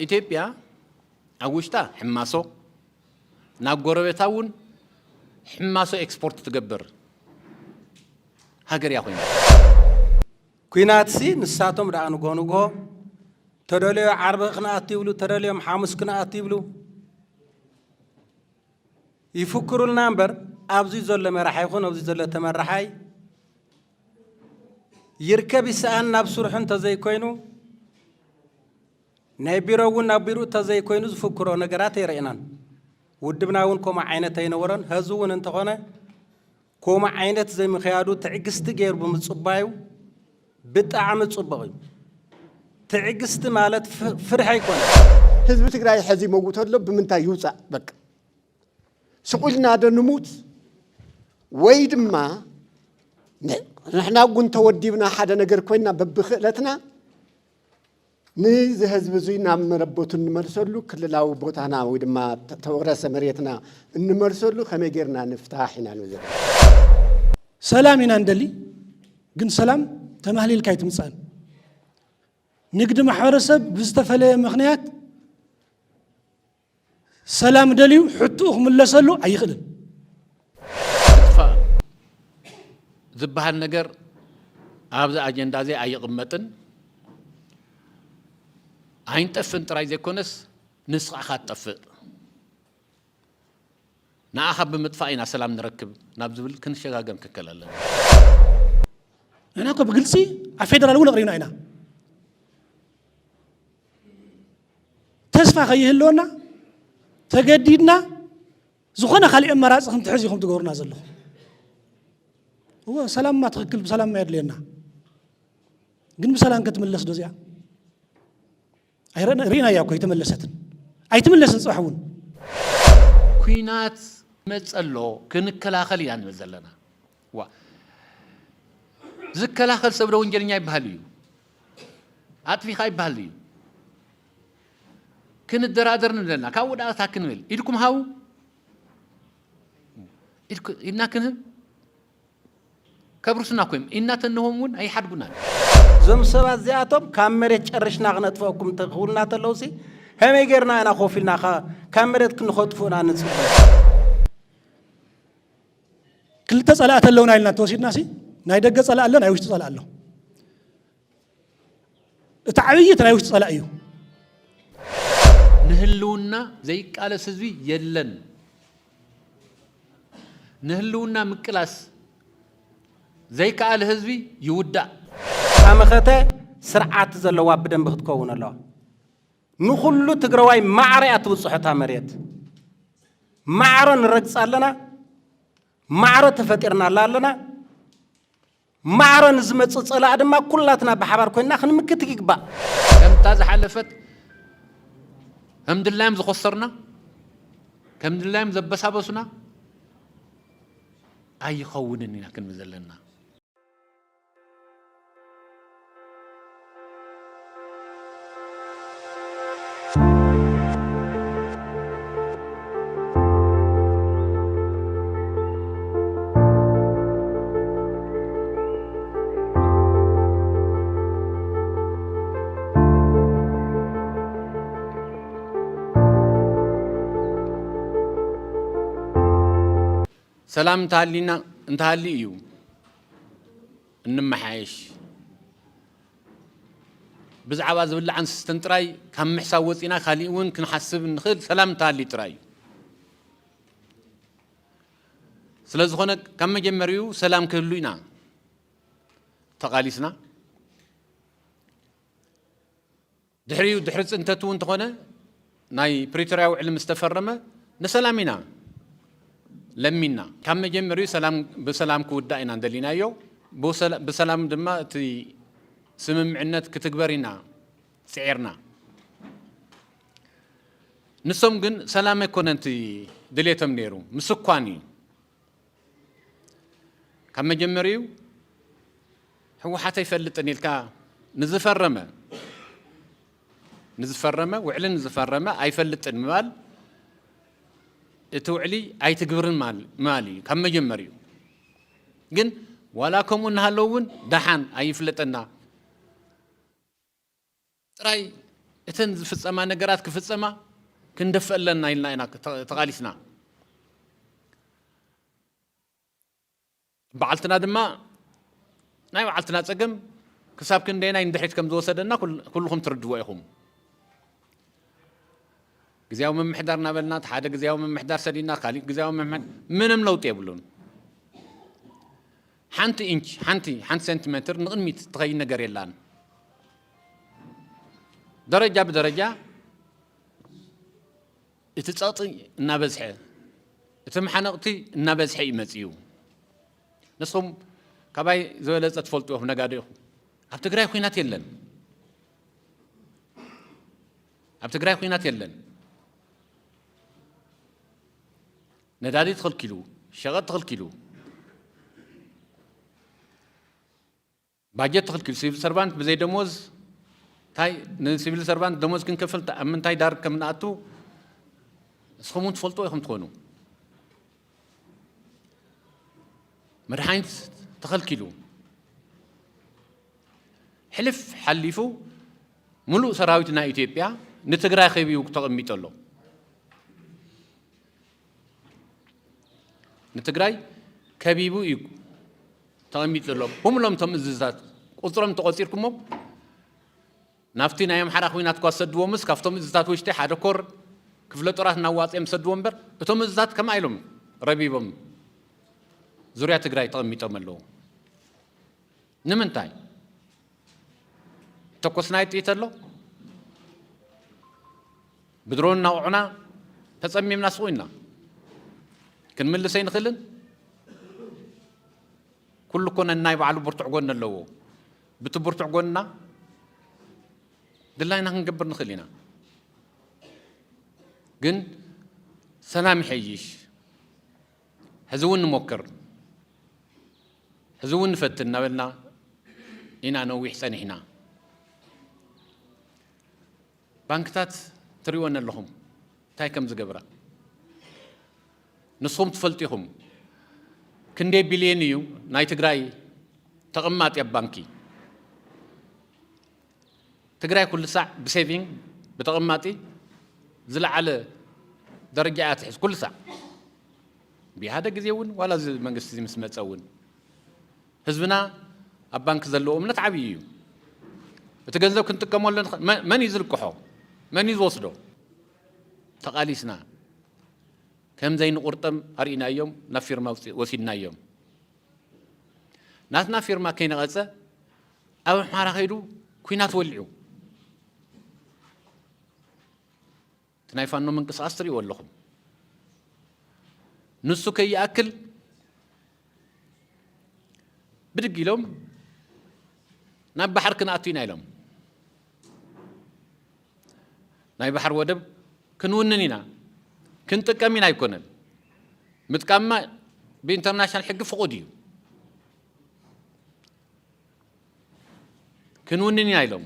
ኢትዮጵያ አውሽታ ሕማሶ ናብ ጎረቤታውን ሕማሶ ኤክስፖርት ትገብር ሃገር ያኾይና ኩናትሲ ንሳቶም ዳኣኑ ጎንጎ ተደልዮ ዓርብ ክናኣት ይብሉ ተደልዮም ሓሙስ ክናኣት ይብሉ ይፍክሩልና እምበር ኣብዚ ዘሎ መራሓይ ይኹን ኣብዚ ዘሎ ተመራሓይ ይርከብ ይስኣን ናብ ስርሑን ተዘይኮይኑ ናይ ቢሮውን ናብ ቢሮ ተዘይኮይኑ ዝፍክሮ ነገራት የርእናን ውድብና እውን ከምኡ ዓይነት ኣይነበረን ህዝቡ እውን እንተኾነ ከምኡ ዓይነት ዘይምኽያዱ ትዕግስቲ ገይሩ ብምፅባዩ ብጣዕሚ ፅቡቕ እዩ ትዕግስቲ ማለት ፍርሒ ኣይኮነን ህዝቢ ትግራይ ሕዚ መውተሎ ብምንታይ ይውፃእ በቃ ስቁልና ደንሙት ወይ ድማ ንሕና ጉን ተወዲብና ሓደ ነገር ኮይና በብኽእለትና ንዚ ህዝቢ እዙይ ናብ መረበቱ እንመልሰሉ ክልላዊ ቦታና ወይ ድማ ተወረሰ መሬትና እንመልሰሉ ከመይ ጌርና ንፍታሕ ኢና ንዘለ ሰላም ኢና እንደሊ ግን ሰላም ተማህሊልካ ይትምፃን ንግዲ ማሕበረሰብ ብዝተፈለየ ምክንያት ሰላም ደልዩ ሕጡኡ ክምለሰሉ ኣይኽእልን ዝበሃል ነገር ኣብዚ ኣጀንዳ ዘይ ኣይቕመጥን ኣይንጠፍን ጥራይ ዘይኮነስ ንስኻኻ ትጠፍእ ንኣኻ ብምጥፋእ ኢና ሰላም ንረክብ ናብ ዝብል ክንሸጋገም ክከል ኣለና ንሕና እኮ ብግልፂ ኣብ ፌደራል እውን ኣቕሪብና ኢና ተስፋ ከይህልወና ተገዲድና ዝኾነ ካሊእ ኣማራፂ ክንትሕዝ ኢኹም ትገብሩና ዘለኹም هو سلام ما تخكل بسلام ما يدلينا قن بسلام كتملس دوزيا أي رينا يا كوي تملست أي تملس صحون كوينات مسألة كن كلا خليان مزلنا وا زكلا خل سبرون جرينا يبهليو أتفي خايب بهليو كن الدرادر نلنا كاود أتاكن مل إلكم هاو إلكم إنا كنهم كبرسنا كويم إننا تنهمون أي حد قلنا زم سبات زياتهم كاميرة شرشنا غنت فوقكم تقولنا تلوسي هم يجرنا أنا خوفنا كاميرة كن خطفونا نسوي كل تسأل أتلون عيلنا توسيد ناسي نايدق تسأل ألون أيوش تسأل ألون تعبية أيوش تسأل أيو نهلونا زيك على سزوي يلن نهلونا مكلاس زي كأل هزبي يودع أمخته سرعات زلوا بدن بختكون الله نخلو تجرواي معرة وصحتها مريت معرة نرجس لنا معرة تفترنا لنا معرة نزمت صلاة ما كلاتنا بحبر كنا خن مكتيك بقى كم تاز حلفت الحمد لله مزخسرنا كم لله مزبس حبسنا أي خونني لكن مزلنا سلام تهلينا انتهلي يو انمحايش بزعبا زبل عن ستنتراي كم محساوتينا خاليون كنحسب نخل سلام تهلي تراي سلاز خونك كم جمريو سلام كلوينا تقاليسنا دحريو دحرت انت تون تخونه ناي بريتراو علم استفرمه نسلامينا لمينا كم جمري سلام بسلام كودائنا دلينا يو بسلام دما تي سمم عنت كتكبرينا سعرنا نسوم جن سلام يكون أنت دليتهم نيرو مسكواني كم جمريو هو حتى يفلتني الكا نزفرمه وعلن نزفرمه أي فلتن مال توعلي أي تقبرن مالي كم جمريو جن ولا كم هاللون دحان أي فلتنا تراي እተን ዝፍጸማ ነገራት ክፍጸማ ክንደፈለና ኢልና ኢና ተቃሊስና በዓልትና ድማ ናይ በዓልትና ፀገም ክሳብ ክንደና እንድሕሪት ከም ዝወሰደና ኩልኩም ትርድዎ ኢኹም ግዚያዊ ምምሕዳር ናበልና ሓደ ግዚያዊ ምምሕዳር ሰዲና ካሊእ ግዚያዊ ምምሕዳር ምንም ለውጥ የብሉን ሓንቲ ኢንች ሓንቲ ሴንቲሜትር ንቅድሚት ትኸይድ ነገር የላን ደረጃ ብደረጃ እቲ ፀቕጢ እናበዝሐ እቲ መሓነቕቲ እናበዝሐ ይመፅዩ ንስኹም ካባይ ዝበለፀ ትፈልጡ ኢኹም ነጋዶ ኢኹም ኣብ ትግራይ ኩናት የለን ኣብ ትግራይ ኩናት የለን ነዳዲ ተኸልኪሉ ሸቐጥ ተኸልኪሉ ባጀት ተኸልኪሉ ሲቪል ሰርቫንት ብዘይ ደሞዝ ታይ ንሲቪል ሰርቫንት ደሞዝ ክንከፍል ኣብ ምንታይ ዳር ከም ንኣቱ ንስኹም እውን ትፈልጡ ኢኹም ትኾኑ መድሓኒት ተኸልኪሉ ሕልፍ ሓሊፉ ሙሉእ ሰራዊት ናይ ኢትዮጵያ ንትግራይ ኸቢቡ ተቐሚጡ ኣሎ ንትግራይ ከቢቡ እዩ ተቐሚጡ ኣሎ ብምሎም ቶም እዝዛት ቁፅሮም ተቆፂርኩሞም ናፍቲ ናይ ኣምሓራ ኩናት እኳ ዝሰድዎምስ ካብቶም እዝታት ውሽጢ ሓደ ኮር ክፍለ ጦራት እናዋፅኦም ሰድዎ እምበር እቶም እዝታት ከማ ኢሎም ረቢቦም ዙርያ ትግራይ ተቐሚጦም ኣለዉ ንምንታይ ተኮስናይ ጥይት ኣሎ ብድሮን እናውዑና ተፀሚምና ስቑ ኢና ክንምልሰ ይንኽእልን ኩሉ ኮነ ናይ ባዕሉ ብርቱዕ ጎኒ ኣለዎ ብቲ ብርቱዕ ጎንና ድላይና ክንገብር ንኽእል ኢና ግን ሰላም ይሐይሽ ሕዚ እውን ንሞክር ሕዚ እውን ንፈትን እናበልና ኢና ነዊሕ ፀኒሕና ባንክታት ትሪእወን ኣለኹም እንታይ ከም ዝገብራ ንስኹም ትፈልጡ ኢኹም ክንደይ ቢልየን እዩ ናይ ትግራይ ተቐማጢ ኣብ ባንኪ ትግራይ ኩሉ ሳዕ ብሴቪንግ ብተቐማጢ ዝለዓለ ደረጃ እያ ትሕዝ ኩሉ ሳዕ ብሓደ ግዜ እውን ዋላ እዚ መንግስቲ እዚ ምስ መፀ እውን ህዝብና ኣብ ባንኪ ዘለዎ እምነት ዓብዪ እዩ እቲ ገንዘብ ክንጥቀመሉ መን እዩ ዝልቅሖ መን እዩ ዝወስዶ ተቃሊስና ከምዘይ ንቁርጠም ኣርኢናዮም ናብ ፊርማ ወሲድናዮም ናትና ፊርማ ከይነቐፀ ኣብ ኣምሓራ ኸይዱ ኩናት ወሊዑ እቲ ናይ ፋኖ ምንቅስቃስ ትሪእዎ ኣለኹም ንሱ ከይኣክል ብድግ ኢሎም ናብ ባሕር ክንኣቱ ኢና ኢሎም ናይ ባሕር ወደብ ክንውንን ኢና ክንጥቀም ኢና ኣይኮነን ምጥቃምማ ብኢንተርናሽናል ሕጊ ፍቑድ እዩ ክንውንን ኢና ኢሎም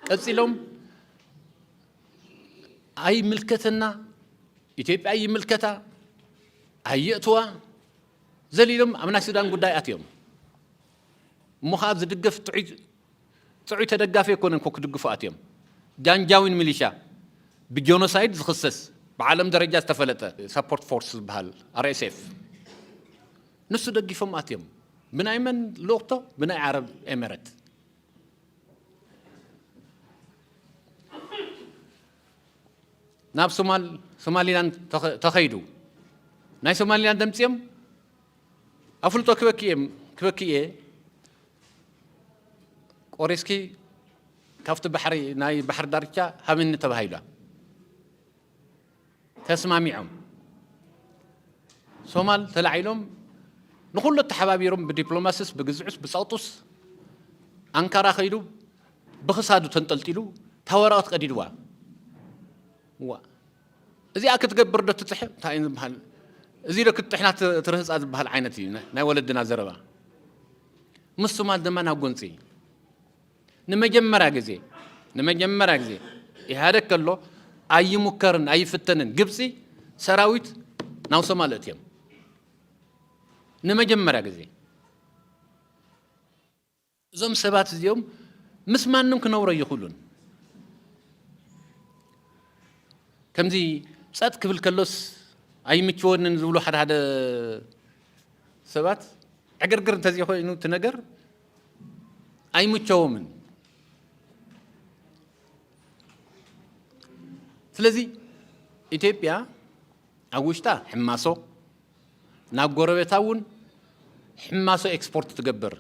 ቀፂሎም ኣይምልከተና ኢትዮጵያ ይምልከታ ኣየእትዋ ዘሊሎም ኣብ ናይ ሱዳን ጉዳይ ኣትዮም እሞ ከዓ ዝድገፍ ጥዑይ ተደጋፊ ኣይኮነን ኮ ክድግፉ ኣትዮም ጃንጃዊን ሚሊሻ ብጆኖሳይድ ዝኽሰስ ብዓለም ደረጃ ዝተፈለጠ ሰፖርት ፎርስ ዝበሃል RSF ንሱ ደጊፎም ኣትዮም ብናይ መን ልቕቶ ብናይ ዓረብ ኤሜሬት ናብ ሶማሊላንድ ተኸይዱ ናይ ሶማሊላንድ ደምፂኦም ኣፍልጦ ክበክየ ቆሬስኪ ካብቲ ባሕሪ ናይ ባሕሪ ዳርቻ ሃምኒ ተባሂሉ ተስማሚዖም ሶማል ተላዒሎም ንኩሉ ተሓባቢሮም ብዲፕሎማሲስ ብግዝዑስ ብፀቕጡስ ኣንካራ ኸይዱ ብክሳዱ ተንጠልጢሉ ታወረቐት ቀዲድዋ እዚኣ ክትገብር ዶ ትጥሕ እንታይ እዩ ዝበሃል እዚ ዶ ክትጥሕና ትርህፃ ዝበሃል ዓይነት እዩ ናይ ወለድና ዘረባ ምስ ሶማል ድማ ናብ ጎንፂ ንመጀመርያ ግዜ ኢህኣደግ ከሎ ኣይሙከርን ኣይፍተንን ግብፂ ሰራዊት ናብ ሶማል እትዮም ንመጀመርያ ግዜ እዞም ሰባት እዚኦም ምስ ማንም ክነብሩ ኣይኽእሉን ከምዚ ጸጥ ክብል ከሎስ ኣይምችወንን ዝብሉ ሓደ ሰባት ዕግርግር እንተዚይ ኮይኑ እቲ ነገር ኣይምቸዎምን። ስለዚ ኢትዮጵያ ኣብ ውሽጣ ሕማሶ ናብ ጎረቤታ እውን ሕማሶ ኤክስፖርት ትገብር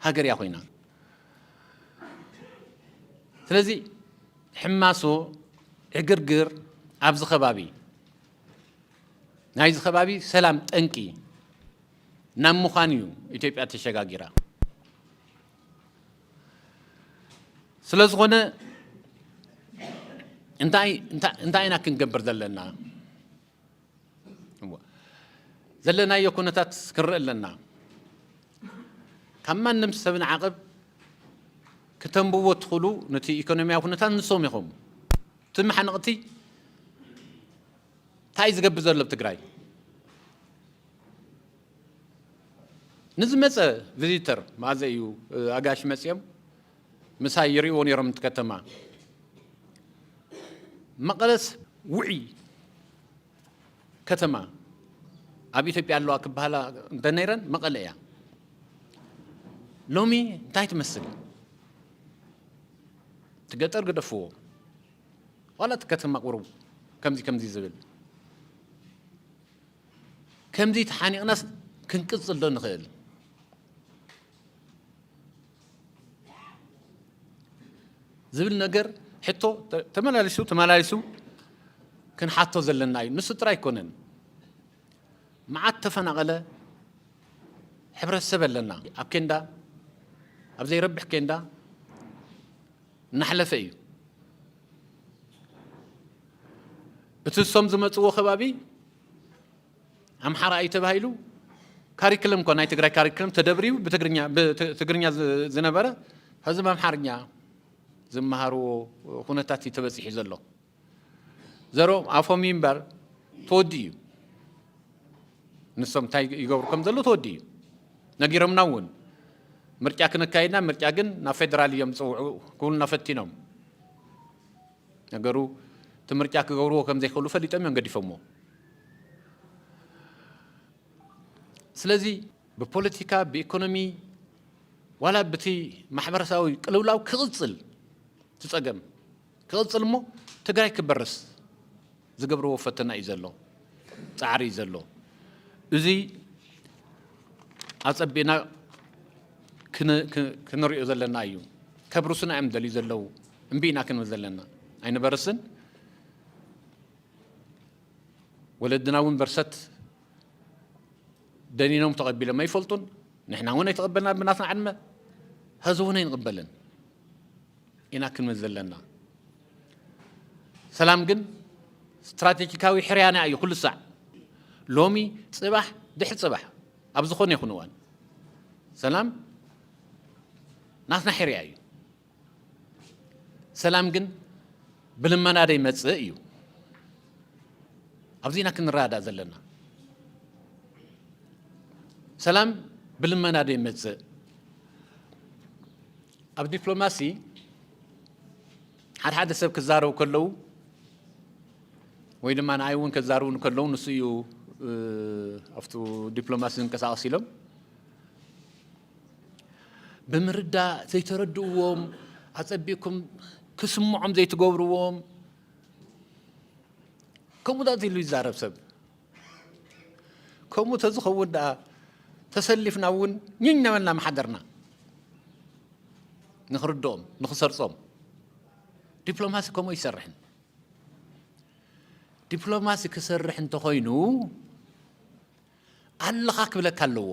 ሃገር እያ ኮይና ስለዚ ሕማሶ ዕግርግር ኣብዚ ከባቢ ናይዚ ከባቢ ሰላም ጠንቂ ናብ ምዃን እዩ ኢትዮጵያ ተሸጋጊራ ስለ ዝኾነ እንታይ ክንገብር ዘለናዮ ኩነታት ክንርኢ ኣለና ካብ ማንም ሰብ ንዓቕብ ከተንብቦ ትኽእሉ ነቲ ኢኮኖምያዊ ኩነታት ንሶም ኢኹም እቲ መሓንቕቲ እንታይ ዝገብር ዘሎ ብትግራይ ንዝመፀ ቪዚተር ማዘ እዩ ኣጋሽ መፅኦም ምሳይ ይሪእዎ ነይሮም እቲ ከተማ መቐለስ ውዒ ከተማ ኣብ ኢትዮጵያ ኣለዋ ክበሃላ እንተነይረን መቐለ እያ ሎሚ እንታይ ትመስል ትገጠር ገደፍዎ ዋላ እቲ ከተማ ቁሩብ ከምዚ ዝብል ከምዚ ተሓኒቕናስ ክንቅፅል ዶ ንኽእል ዝብል ነገር ሕቶ ተመላሊሱ ክንሓቶ ዘለና እዩ ንሱ ጥራይ ኣይኮነን መዓት ተፈናቐለ ሕብረተሰብ ኣለና ኣብ ኬንዳ ኣብ ዘይረብሕ ኬንዳ እናሕለፈ እዩ እቲ ሶም ዝመፅዎ ከባቢ ኣምሓራ እዩ ተባሂሉ ካሪክለም እኳ ናይ ትግራይ ካሪክለም ተደብሪዩ ብትግርኛ ዝነበረ ሕዚ ብኣምሓርኛ ዝመሃርዎ ኩነታት እዩ ተበፂሑ ዘሎ ዘሮም ኣፎም እምበር ተወዲ እዩ ንሶም እንታይ ይገብሩ ከም ዘሎ ተወዲ እዩ ነጊሮምና እውን ምርጫ ክነካይድና ምርጫ ግን ናብ ፌደራል እዮም ዝፅውዑ ክብሉና ፈቲኖም ነገሩ እቲ ምርጫ ክገብርዎ ከም ዘይክእሉ ፈሊጦም እዮም ገዲፎምዎ ስለዚ ብፖለቲካ ብኢኮኖሚ ዋላ በቲ ማሕበረሰባዊ ቅልውላው ክቕፅል ትፀገም ክቕፅል እሞ ትግራይ ክበርስ ዝገብርዎ ፈተና እዩ ዘሎ ፃዕሪ እዩ ዘሎ እዚ ኣፀቢና ክንሪኦ ዘለና እዩ ከብርሱና እዮም ደልዩ ዘለው እምቢና ክንብል ዘለና ኣይንበርስን ወለድና እውን በርሰት ደኒኖም ተቐቢሎም ኣይፈልጡን ንሕና እውን ኣይተቐበልና ብናትና ዓድመ ህዚ እውን ኣይንቕበልን ኢና ክንብል ዘለና ሰላም ግን ስትራቴጂካዊ ሕርያና እዩ ኩሉ ሳዕ ሎሚ ፅባሕ ድሕሪ ፅባሕ ኣብ ዝኾነ ይኹን እዋን ሰላም ናትና ሕርያ እዩ ሰላም ግን ብልመና ዶ ይመፅእ እዩ ኣብዚና ክንረዳእ ዘለና ሰላም ብልመና ዶ ይመፅእ ኣብ ዲፕሎማሲ ሓደ ሰብ ክዛረቡ ከለዉ ወይ ድማ ንኣይ እውን ክዛረቡ ከለዉ ንሱ እዩ ኣብቲ ዲፕሎማሲ ዝንቀሳቐስ ኢሎም ብምርዳእ ዘይተረድእዎም ኣፀቢቕኩም ክስምዖም ዘይትገብርዎም ከምኡታት ኢሉ ይዛረብ ሰብ ከምኡ ተዝኸውን ደኣ ተሰሊፍና እውን ኝነበልና ማሓደርና ንኽርድኦም ንኽሰርፆም ዲፕሎማሲ ከምኡ ይሰርሕን ዲፕሎማሲ ክሰርሕ እንተኾይኑ ኣለኻ ክብለካ ኣለዎ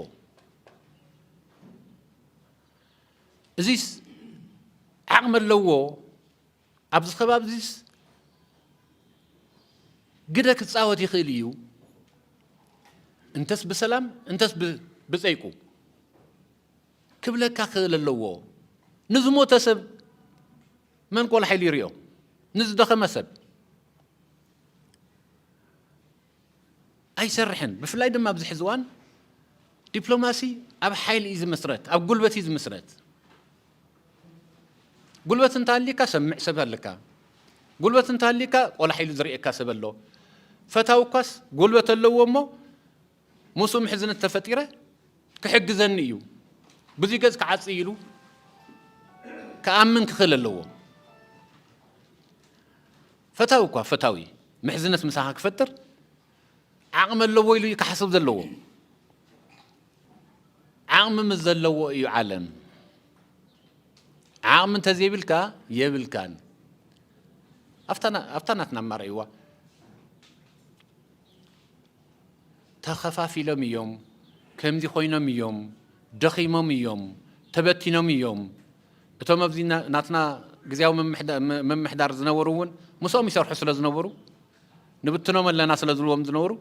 እዚስ ዓቕሚ ኣለዎ ኣብዚ ከባቢ እዚስ ግደ ክፃወት ይኽእል እዩ እንተስ ብሰላም እንተስ ብፀይቁ ክብለካ ክእል ኣለዎ ንዝሞተ ሰብ መን ቆላ ሓይሉ ይርዮ ንዝደኸመ ሰብ ኣይሰርሕን ብፍላይ ድማ ኣብዚ ሕዚ እዋን ዲፕሎማሲ ኣብ ሓይሊ እዩ ዝመስረት ኣብ ጉልበት እዩ ዝመስረት ጉልበት እንተሃልዩካ ሰምዕ ሰብ ኣለካ قلبت انت هالليكا ولا حيل زريئك سبلو فتاوكاس قلبت اللو ومو موسم حزن التفتيرة كحق زنيو بزي قز كعصيلو كأمن كخل اللو فتاوكا فتاوي محزنة مساحة كفتر عقم اللو يلو كحسب زلو عقم مزلو يعلم عقم انت زيبلكا يبلكان أفتنا تنمر أيوة تخفافي لهم يوم كم دي خوينهم يوم دخيمهم يوم تبتينهم يوم بتوم أبزينا ناتنا جزاو من محدار زنورون مسوم يصير حصل زنورو نبتناهم اللي ناس لزلوهم زنورو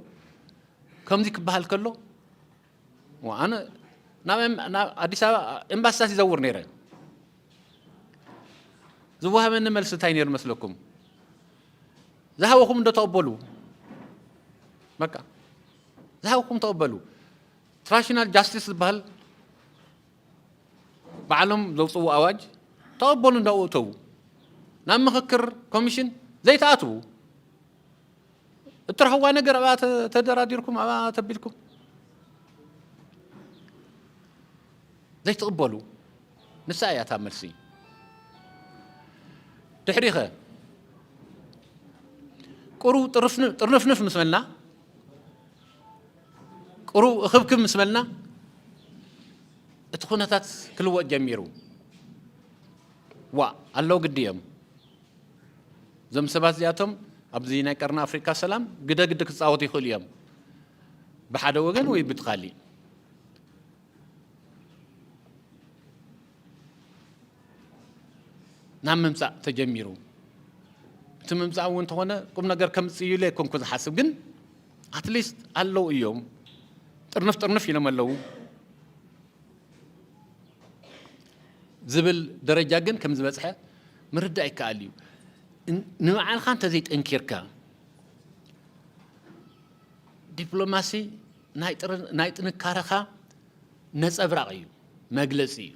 كم دي كبهال كله وأنا نعم أديسا إمباساتي زور نيره زوها من ملس تاينير مثلكم ذهبكم ده تقبلوا مكة ذهبكم تقبلوا تراشنال جاستيس بهال بعلم لو صو أواج تقبلوا ده وتو نعم مخكر كوميشن زي تاتو ترى أنا قرأ تدراديركم أبا تبيلكم زي تقبلوا نسايا تامرسي تحريخه قرو طرنفنف مسملنا قرو خبكم مسملنا اتخونتات كل وقت جميرو الله قديم زم سبات زياتهم أبزينا كرنا أفريقيا سلام قد كتصاوتي كل يوم بحدا وجن ويبتخالي نعم ممسع تجميرو تممسع وانت هنا كم نقدر كم تسيولي كم كذا حاسب جن أتليست الله يوم ترنف يلما الله زبل درجة جن كم زبل صحة مرد أيكاليو نوعان خان تزيد إنكيركا دبلوماسي نايت نكارخا ناس أبرقيو مجلسي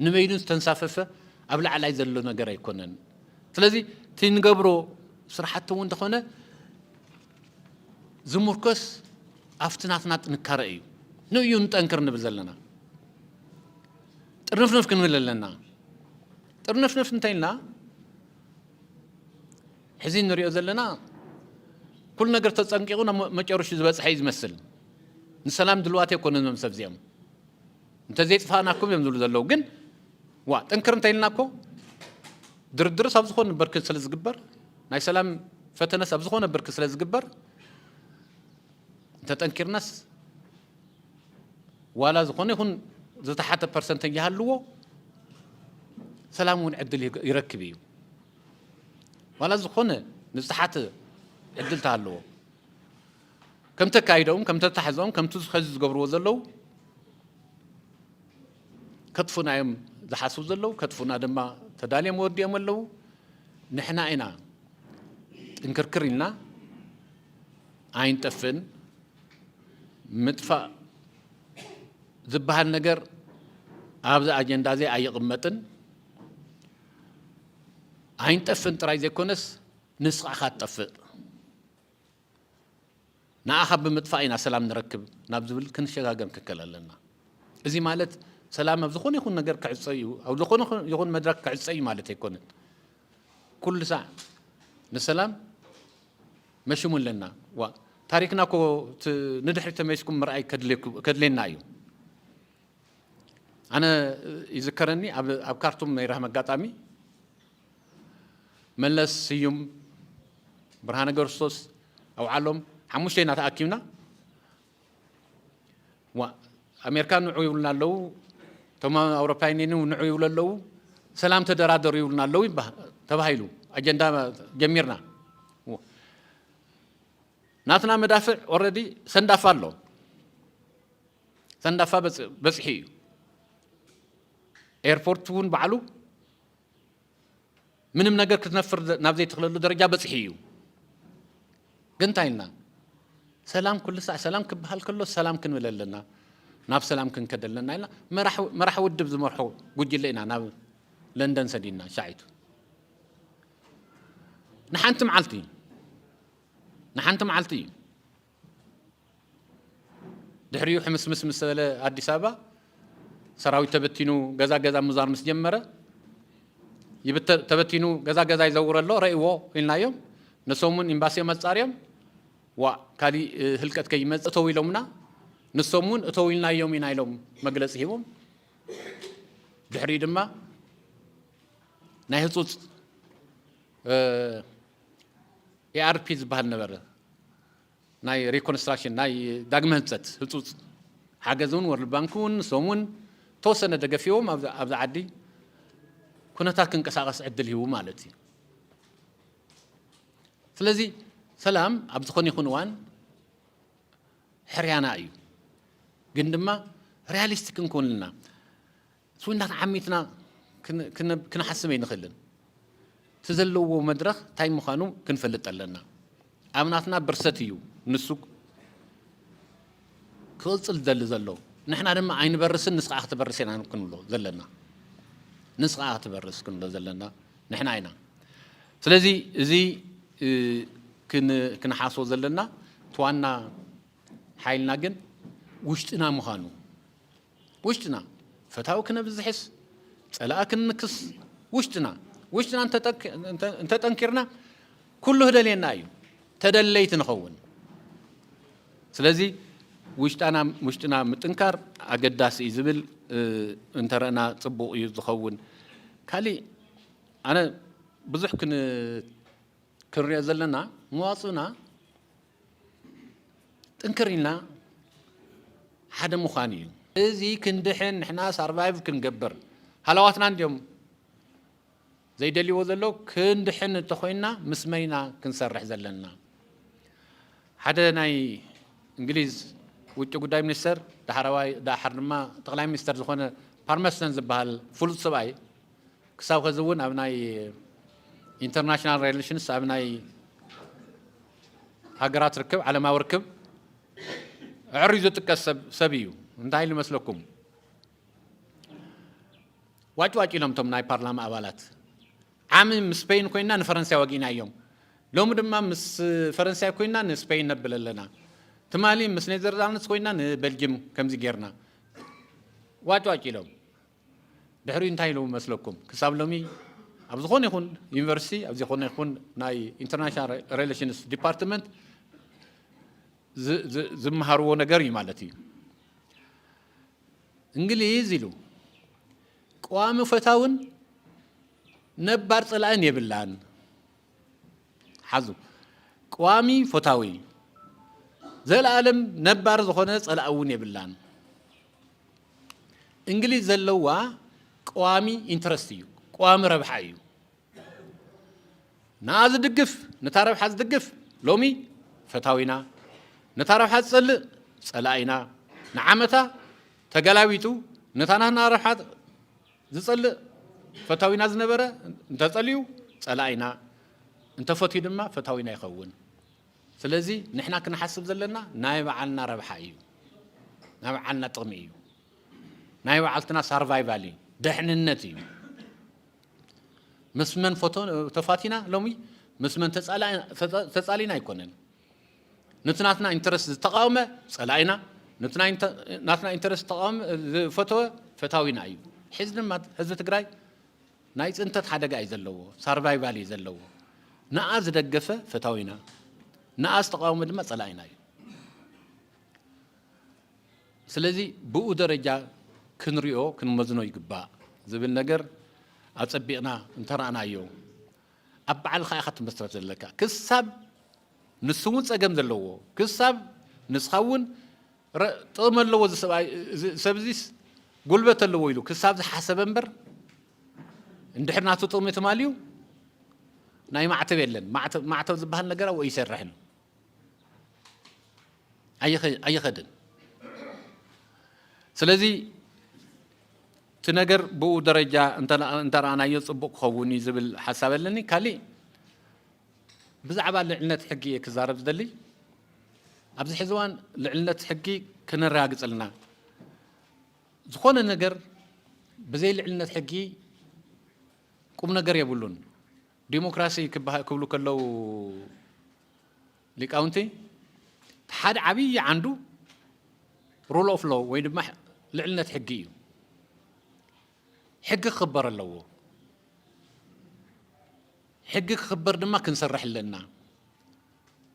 نميدون تنساففه أبلع على يزلو نجار يكونن فلذي تنجبرو صراحة وانت خونه زمركس أفتنات نكارئيو نو يونت أنكر نبزلنا ترنف كنقول لنا ترنف نتينا حزين نريو زلنا كل نجار تتصنقيقونا ما جروش زباس حيز مثل السلام دلوقتي يكونن ممسفزيهم انت زيت فاناكم يمزلو زلو جن تنكر انتيلناكو دردر سابزخون بركز سلازقبر ناي سلام فتنة سابزخون بركز سلازقبر انت تنكر ناس ولا زخون يكون زتا حتى برسنتين يهالوو سلامون عدل يركبيو ولا زخون نزتا حتى عدل تهالوو كم تكايدهم كم تتحزهم كم تخزز قبرو زلو كتفنا يوم زحاسو زلو كتفنا دما تدالي مودي أملو نحنا إنا انكركرينا عين تفن مدفع زبها النجر أبز أجندة زي أي قمتن عين تفن تراي زي كونس نسخ أخذ تفن نا أخذ بمدفعنا سلام نركب نابزول كن شجاعم ككلا لنا إذا مالت سلام بزخون يكون نجار كعصيو أو زخون يكون مدرك كعصي مالته يكون كل ساعة نسلام مشمول لنا وتاريخنا كو ندحر تميسكم مرأي كدلنا أيو أنا يذكرني أبكرتم ميرهم قطامي ملس يوم برهان قرصوص أو علم حموشينا تأكيمنا وأمريكان عيولنا لو تما أوروبيين ونعيول اللو سلام تدرادر يولنا اللو يبه تبهيلو أجندة جميرنا ناتنا مدافع already سندافع له سندافع بس حيو airport ون بعلو منم نجار كتنفر نبذي تخلله درجة بس حيو قنتاينا سلام كل ساعة سلام كبهال كله سلام كن لنا ناب سلام كن كدلنا إلا ما راح ودب زمرحو قد لنا ناب لندن سدينا شايتو نحنت معلتي دحريو حمس مسألة أديس أبابا سراوي تبتينو جزا مزار مسجمرة تبتينو جزا يزور الله رأيوه إلنا يوم نسومون إمباسيا مزاريم وكالي هلكت كي مز أتوي لومنا نسومون أتوي لنا يوم ينايلهم مجلس هيوم دحري دما ناهلصوت ARPs بهال نبرة ناي ريكونستراكشن ناي داغم هنصت هلصوت حاجزون ورل بانكون سومون توسن دغفيوم ابز عدي كنتات كنقساقس عدل هيو مالتي سلازي سلام ابز خون يكون وان حريانا ايو جندما رياليستيك نكون لنا سوينا عميتنا كنا حسمين نخلن تزلوا مدرخ تاي مخانو كنفلط لنا امناتنا برستيو نسوق كلصل زلو نحنا دما عين برسن نسقا تبرسنا كنلو زلنا نسقا تبرس كنلو زلنا نحنا عينا سلازي زي كن حاسو زلنا توانا حيلنا جن وشتنا مخانو وشتنا فتاو كنا بزحس صلاة كنكس وشتنا انت تنكرنا كله دلينا ايو تدليت نخون سلازي وشتنا متنكر اقداس يزبل انترنا صبو يزخون كالي انا بزح كنريا زلنا مواصنا تنكرينا حدا مخاني ازي كندحن احنا سرفايف كنقبر حلاواتنا اليوم زي دلي وزلو كندحن تخوينا مسمينا كنسرح زلنا حدا ناي انجليز وجه قداي منستر دحرواي دحرما طقلاي منستر زخونه بارمسن زبال فول سباي كساو خزون ابناي انترناشونال ريليشنز ابناي هاجرات ركب على ما وركب عريزو تكسب سبيو انتهي لمسلكم واجواج لهم تم ناي بارلمان أبالات عام مسبين كوينا نفرنسا وجينا يوم لوم دما مس فرنسا كوينا نسبين نبل لنا تمالي مس نيذرلاندز كوينا بلجيم كم زيجرنا واجواج لهم دحرين انتهي لهم مسلكم كسب لومي أبزخون يكون يونيفرسيتي أبزخون يكون ناي انترناشونال ريليشنز ديبارتمنت زمهرو نجاري مالتي انجليزي له قوام فتاون نبار طلعن يبلان حزو قوامي فتاوي زي العالم نبار زخونه طلعون يبلان انجليز زلوا قوامي انترستيو قوام ربحايو ناز دقف نتعرف حز دقف لومي فتاوينا نتعرف حز صلاينا نعمتا تقلاويتو نتانا رحات زصلي فتاوينا زنبره انت تصليو صلاينا انت فتي دما فتاوينا يخون سلازي نحنا كنحسب زلنا ناي بعلنا ربحايو ناي بعلنا طقميو ناي بعلتنا سرفايفالي دحننتي مسمن فوتو تفاتينا لومي مسمن تصالينا يكونن نتناتنا انترست تقاومه صلاينا نتنا انترست تقام فوتو فتاوينا ايو حزن ما حزب تግራይ ናይ ጽንተት ሓደጋ እዩ ዘለዎ ሰርቫይቫል እዩ ዘለዎ ንኣዝ ደገፈ ፈታዊና ንኣዝ ተቃውሞ ድማ ጸላይና እዩ ስለዚ ብኡ ደረጃ ክንሪኦ ክንመዝኖ ይግባእ ዝብል ነገር ኣጸቢቕና እንተራእናዮ ኣብ በዓልኻ ኢኻ ትመስረት ዘለካ ክሳብ ንስውን ጸገም ዘለዎ ክሳብ ንስኻውን ጥቕሚ ኣለዎ ሰብዚስ قلبت اللي ويلو كساب حسب امبر اندحرنا تطمي تماليو ناي معتب يلن معتب زبها النجرة ويسرحن اي خدن سلازي تنجر بو درجة انت رانا يصبق خوني زبل حساب لني كالي بزعبا لعنة حقي كزارب زدلي ابز حزوان لعنة حقي كنا راقص لنا زخون النجر بزي العلنة حقي قوم نجر يبولون ديمقراسي كبلو كلو ليكاونتي حد عبي عنده رول اوف لو وين ما لعلنا حقي حق خبر اللو حق خبر دما كنسرح لنا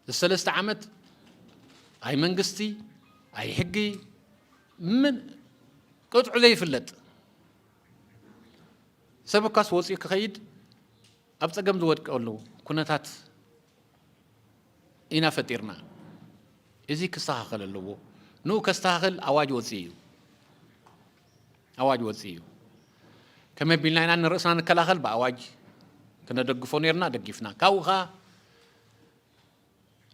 الثلاث عامات اي منقستي اي حقي من قطع زي فلت سبكاس وصي كخيد ابصقم زودق له كنتات إنا فتيرنا إذا كستاخل اللو نو كستاخل أواج وصيو أواج وصيو كما بيننا نرأسنا نكلاخل بأواج كنا دقفونيرنا دقفنا كاوغا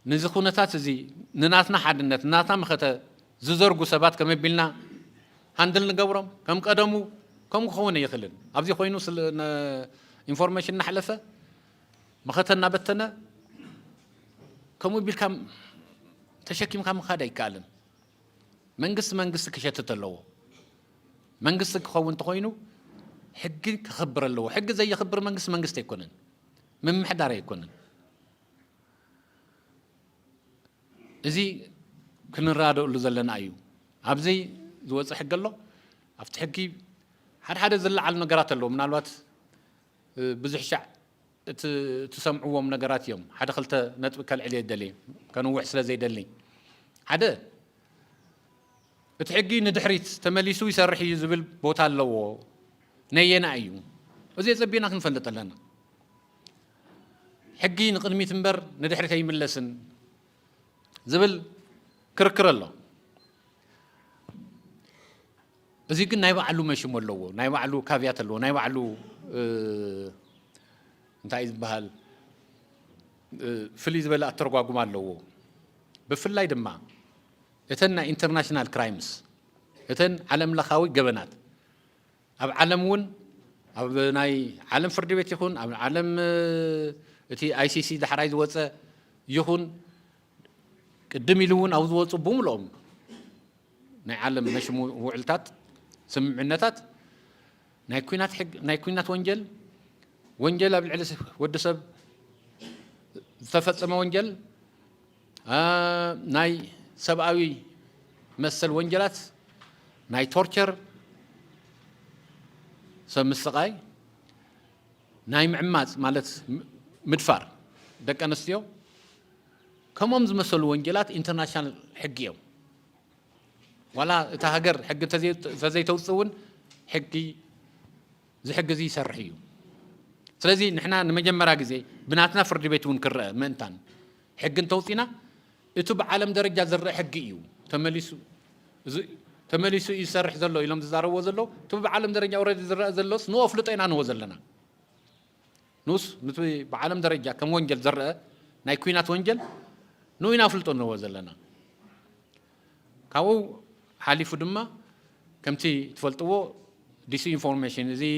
نزخونا تاتزي نناتنا حدنت ناتنا مختا ززرقو سبات كما بيننا هندل نقورم كم قدمو كم خونا يخلن أبزي خوينو إنفورميشن نحلفه مختا نابتنا كم بالكم تشكيم كم خدا يكالن منقص كشتت اللو منقص كخون تخوينو حق خبر اللو حق زي خبر منقص تيكونن من محدار يكونن إزي كنا رادو اللي زلنا أيو أبزي زوج حق الله أفتحكي حد زل على النجارات اللو من الوقت بزح شع تسمعوهم نجارات يوم حدا خلته نتبكى عليه دليل كانوا وحسلا زي دليل حدا بتحقي ندحريت تمليسو يسرح يزبل بوتا لو نينا أيو وزي زبينا نفلت لنا حقي نقدمي تنبر ندحريت هي ملسن زبل كركر الله زي كن نايبا علو ماشي مولو نايبا علو كافيات اللو نايبا علو انت عايز بهال فليز بلا ترغواغم አለው بفلاي دما اتنا انترناشنال كرايمز اتن عالم لخاوي جبنات اب عالمون اب ناي عالم فرد بيت يكون اب عالم اتي اي سي سي دحراي زوصه يكون قدم يلون او زوصو بوملوم ناي عالم نشمو وعلتات سمعنتات ناي كوينات وانجل وانجل بالعلس ودسب تفصم وانجل ناي سبعوي مثل وانجلات ناي تورتشر سمسقاي ناي معماز مالت مدفار دك انستيو كموم زمسل وانجلات انترناشنال حقيو ولا تهاجر حق تزي توصون حقي زي حق زي يسرحيو ስለዚህ ንሕና ንመጀመሪያ ግዜ ብናትና ፍርድ ቤት እውን ክርአ ምእንታን ሕግን ተውፂና እቲ ብዓለም ደረጃ ዝርአ ሕጊ እዩ ተመሊሱ ይሰርሕ ዘሎ ኢሎም ዝዛረብዎ ዘሎ እቲ ብዓለም ደረጃ ኦልሬዲ ዝርአ ዘሎስ ንኡ ኣፍልጦ ኢና ንዎ ዘለና ንኡስ ነቲ ብዓለም ደረጃ ከም ወንጀል ዝርአ ናይ ኩናት ወንጀል ንኡ ኢና ኣፍልጦ ንዎ ዘለና ካብኡ ሓሊፉ ድማ ከምቲ ትፈልጥዎ ዲስ ኢንፎርሜሽን زي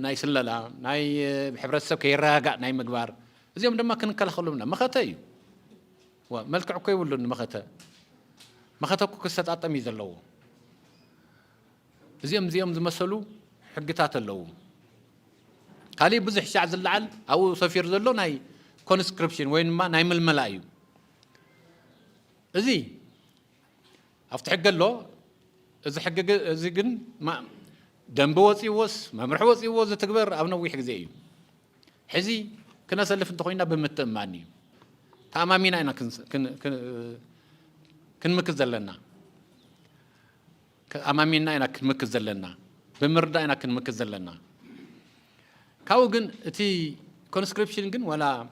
ناي سللا ناي بحبرتسب كيراغا ناي مغبار زيهم دما كنكلخلونا مخته እዩ وملكع كو يولن مخته كو كستاطمي زلو زيهم زمسلو حقታት አለው ካሊ ብዙሕ ሻዕ ዝልዓል او ሰፊር ዘሎ ናይ ኮንስክሪፕሽን ወይንማ ናይ መልመላ እዩ እዚ አፍትሕገሎ እዚ ሕገ እዚ ግን دنب وصيوس ممرح وصيوس تكبر أبنا ويح جزئي حزي كنا سلف انتخوينا بمتأماني تأمامينا أنا كن مكزلنا أمامينا أنا كن مكزلنا بمردا أنا كن مكزلنا كاو جن تي conscription جن ولا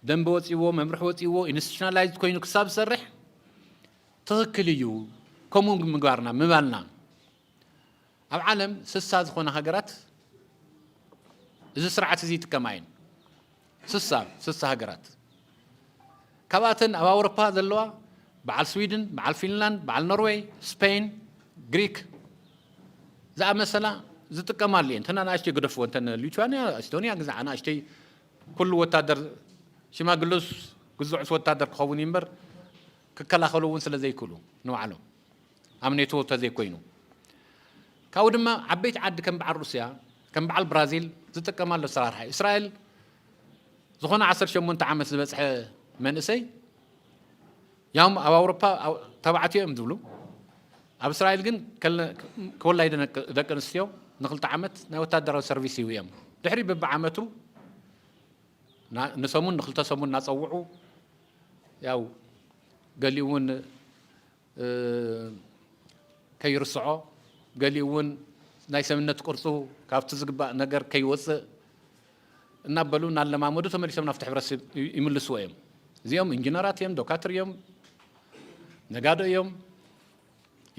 دنب وصيوس ممرح وصيوس institutionalized كوينو كساب سرح تغكليو كمون مقارنا مبالنا أب عالم سساز خونا هجرات إذا سرعة زيت كماين سسا هجرات كباتن أو أوروبا ذلوا بعال سويدن بعال فنلند بعال نرويج سبين غريك زي مثلا زيت كمالين تنا أنا أشتي قدفو تنا ليتوانيا استونيا جزء أنا أشتي كل وتادر شما قلوس جزء وتادر خووني مبر كلا خلوون سلا زي كلو نوعلو أمنيتو تزي كوينو كاودما عبيت عد كم بعل روسيا كم بعل برازيل زتكمال لسرارها إسرائيل ዝኾነ 18 ዓመት ዝበፅሐ መንእሰይ ያም ኣብ ኣውሮፓ ተባዕትዮ እዮም ዝብሉ ኣብ እስራኤል ግን ከወላይ ደቂ ኣንስትዮ ንክልተ ዓመት ናይ ወታደራዊ ሰርቪስ ይው እዮም ድሕሪ በብዓመቱ ንሰሙን ንክልተ ሰሙን እናፀውዑ ያው ገሊኡ እውን ከይርስዖ ገሊኡ እውን ናይ ሰብነት ቅርፁ ካብቲ ዝግባእ ነገር ከይወፅእ እናበሉ እናለማመዱ ተመሊሶም ናብቲ ሕብረተሰብ ይምልስዎ እዮም እዚኦም ኢንጂነራት እዮም ዶክተር እዮም ነጋዶ እዮም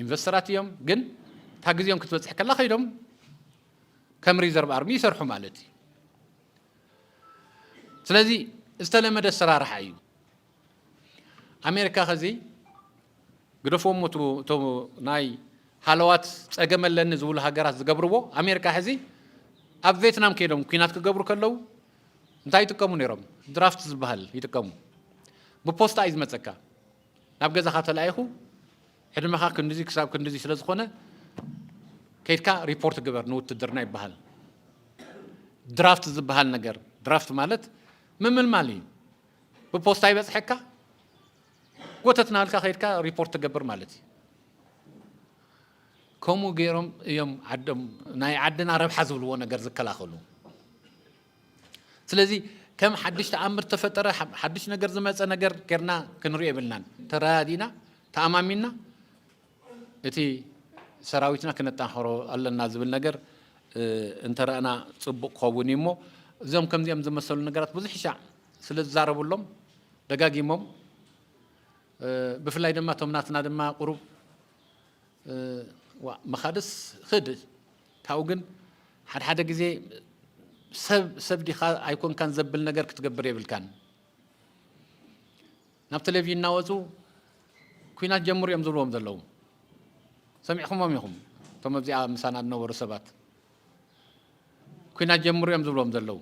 ኢንቨስተራት እዮም ግን እታ ግዜኦም ክትበፅሕ ከላ ከይዶም ከም ሪዘርቭ ኣርሚ ይሰርሑ ማለት እዩ ስለዚ ዝተለመደ ኣሰራርሓ እዩ ኣሜሪካ ከዚ ግደፎሞ እቶም ናይ ሃለዋት ፀገመለኒ ዝብሉ ሃገራት ዝገብርዎ ኣሜሪካ ሕዚ ኣብ ቪየትናም ከይዶም ኩናት ክገብሩ ከለዉ እንታይ ይጥቀሙ ነይሮም ድራፍት ዝበሃል ይጥቀሙ ብፖስታ እዩ ዝመፀካ ናብ ገዛኻ ተለኣይኹ ሕድመኻ ክንዲዚ ክሳብ ክንዲዚ ስለ ዝኾነ ከይድካ ሪፖርት ግበር ንውትድርና ይበሃል ድራፍት ዝበሃል ነገር ድራፍት ማለት ምምልማል እዩ ብፖስታ ይበፅሐካ ጎተት ናልካ ከይድካ ሪፖርት ትገብር ማለት እዩ ከምኡ ገይሮም እዮም ዓዶም ናይ ዓድና ረብሓ ዝብልዎ ነገር ዝከላኸሉ ስለዚ ከም ሓድሽ ተኣምር ተፈጠረ ሓድሽ ነገር ዝመፀ ነገር ጌርና ክንሪኦ የብልናን ተራዲና ተኣማሚና እቲ ሰራዊትና ክነጣንክሮ ኣለና ዝብል ነገር እንተረአና ፅቡቅ ክኸውን እዩ እሞ እዞም ከምዚኦም ዝመሰሉ ነገራት ብዙሕ ሻዕ ስለ ዝዛረቡሎም ደጋጊሞም ብፍላይ ድማ እቶም ናትና ድማ ቁሩብ መኻድስ ክድ ካብኡ ግን ሓደ ግዜ ሰብ ዲኻ ኣይኮንካን ዘብል ነገር ክትገብር የብልካን ናብ ቴሌቪዥን እናወፁ ኩናት ጀምሩ እዮም ዝብልዎም ዘለዉ ሰሚዕኹሞም ኢኹም እቶም ኣብዚኣ ምሳና ዝነበሩ ሰባት ኩናት ጀምሩ እዮም ዝብልዎም ዘለዉ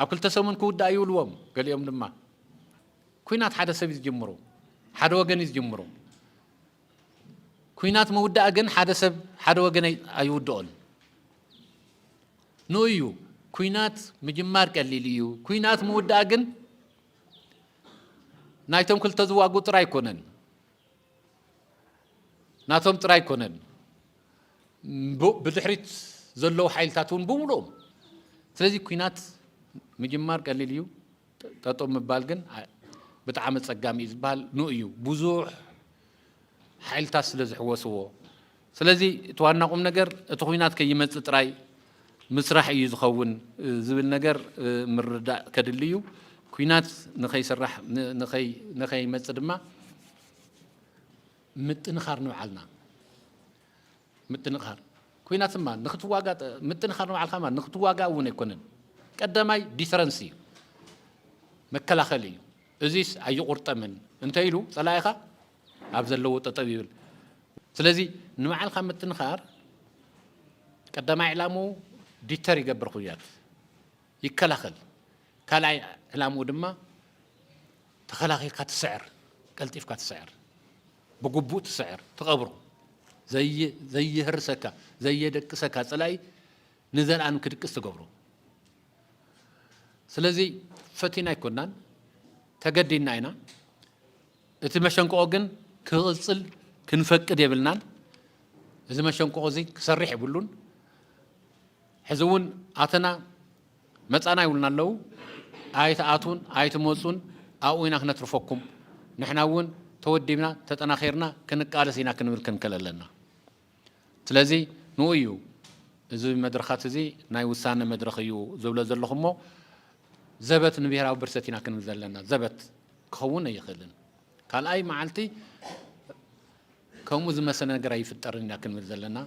ኣብ ክልተ ሰሙን ክውዳእ ይብልዎም ገሊኦም ድማ ኩናት ሓደ ሰብ እዩ ዝጅምሩ ሓደ ወገን እዩ ዝጅምሩ ኩናት መውዳእ ግን ሓደ ሰብ ሓደ ወገን ኣይውድኦን ንኡ እዩ ኩናት ምጅማር ቀሊል እዩ ኩናት መውዳእ ግን ናይቶም ክልተ ዝዋግኡ ጥራይ ኣይኮነን ናቶም ጥራይ ኣይኮነን ብድሕሪት ዘለዉ ሓይልታት እውን ብምሉኦም ስለዚ ኩናት ምጅማር ቀሊል እዩ ጠጦም ምባል ግን ብጣዕሚ ፀጋሚ እዩ ዝበሃል ንኡ እዩ ብዙሕ ሓይልታት ስለ ዝሕወስዎ ስለዚ እቲ ዋና ቁም ነገር እቲ ኩናት ከይመፅእ ጥራይ ምስራሕ እዩ ዝኸውን ዝብል ነገር ምርዳእ ከድሊ እዩ ኩናት ንኸይስራሕ ንኸይመፅእ ድማ ምጥንኻር ንባዓልና ምጥንኻር ኩናት ድማ ንኽትዋጋእ ምጥንኻር ንባዓልካ ማ ንኽትዋጋእ እውን ኣይኮነን ቀዳማይ ዲተረንስ እዩ መከላኸሊ እዩ እዚስ ኣይቁርጠምን እንታይ ኢሉ ፀላኢኻ ኣብ ዘለዎ ጠጠብ ይብል ስለዚ ንባዓልካ ምጥንኻር ቀዳማይ ዕላምኡ ዲተር ይገብር ኩናት ይከላኸል ካልኣይ ዕላምኡ ድማ ተኸላኺልካ ትስዕር ቀልጢፍካ ትስዕር ብግቡእ ትስዕር ትቐብሮ ዘይህርሰካ ዘየደቅሰካ ፀላኢ ንዘለኣን ክድቅስ ትገብሮ ስለዚ ፈቲና ኣይኮናን ተገዲና ኢና እቲ መሸንቆ ግን ክቕፅል ክንፈቅድ የብልናን እዚ መሸንቆ እዚ ክሰርሕ ይብሉን ሕዚ እውን ኣተና መፃና ይብሉና ኣለዉ ኣይተኣቱን ኣይትመፁን ኣብኡ ኢና ክነትርፈኩም ንሕና እውን ተወዲብና ተጠናኺርና ክንቃለስ ኢና ክንብል ክንከል ኣለና ስለዚ ንኡ እዩ እዚ መድረኻት እዚ ናይ ውሳነ መድረኽ እዩ ዝብሎ ዘለኹ እሞ ዘበት ንብሄራዊ ብርሰት ኢና ክንብል ዘለና ዘበት ክኸውን ኣይኽእልን ካልኣይ መዓልቲ ከምኡ ዝመሰለ ነገር ኣይፍጠርን ኢና ክንብል ዘለና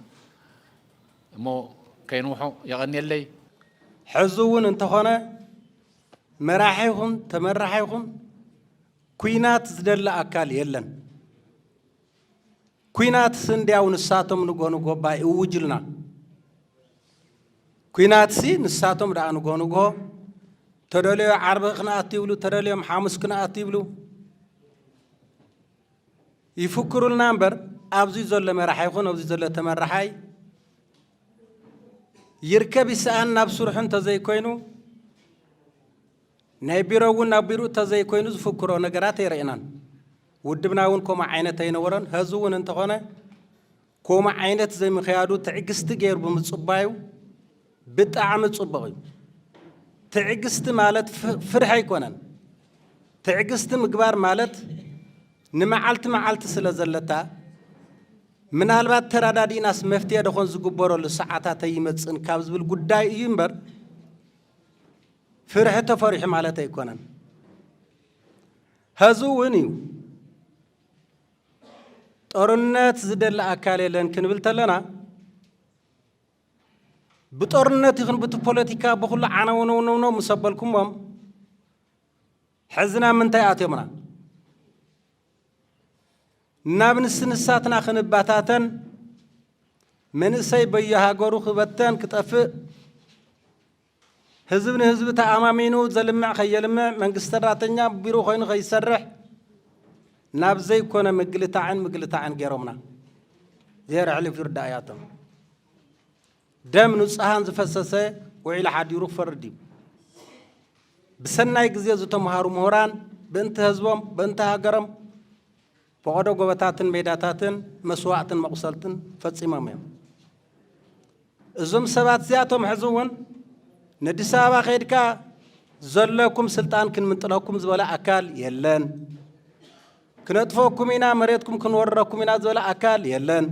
እሞ ከይንውሖ የቐኒየለይ ሕዚ እውን እንተኾነ መራሒ ይኹን ተመራሒ ይኹን ኩናት ዝደሊ ኣካል የለን ኩናት እንዲያው ንሳቶም ንጎንጎ ባይ እውጅልና ኩናት ሲ ንሳቶም ዳኣ ንጎንጎ ተደልዮ ዓርቢ ክነኣቱ ይብሉ ተደልዮም ሓሙስ ክነኣቱ ይብሉ ይፍክሩልና እምበር ኣብዚ ዘሎ መራሒ ይኹን ኣብዚ ዘሎ ተመራሓይ ይርከብ ይስኣን ናብ ስርሑ እንተዘይኮይኑ نبيرون نبيرو تزاي كوينو زفكرو نجارات يرينان ودبناون كوما عينة ينورن هزون انتقنا كوما عينة زي مخيادو تعجست غير بمتصبايو بتعم تصبغي تعجست مالت فرح يكونن تعجست مقبار مالت نمعلت سلازلتا من هالبات ترادادي ناس مفتيا دخون زقبورو لساعات يمتصن كابز بالقداي ينبر فرح تفرح مالت يكونن هزونيو ጦርነት ዝደለ አካል የለን ክንብል ተለና በጦርነት ይሁን በፖለቲካ በሁሉ ዓናውነው መሰበልኩምም ሕዝና ምንታይ አትየምና ናብንስንሳትና ክንባታተን መንሰይ በየሃገሩ ክበተን ክጠፍእ ህዝብ ተአማሚኑ ዘልምዕ ከየልምዕ መንግስት ሰራተኛ ቢሮ ኮይኑ ከይሰርሕ نابزي كنا مقلتاعن جيرومنا زير علي في رداياتهم دم نصحان زفسسه وإلى حد يروح فردي بسنة يجزي زتم هارو مهران بنت هزوم بنت هاجرم فقدو قبتاتن ميداتاتن مسواتن مقصلتن فتسمامهم زم سبات زياتهم حزون ندسابا خيركا زلكم سلطان كن منطلقكم زولا أكال يلن كنتفوكم إنا مريتكم كنوركم إنا زولا أكال يلن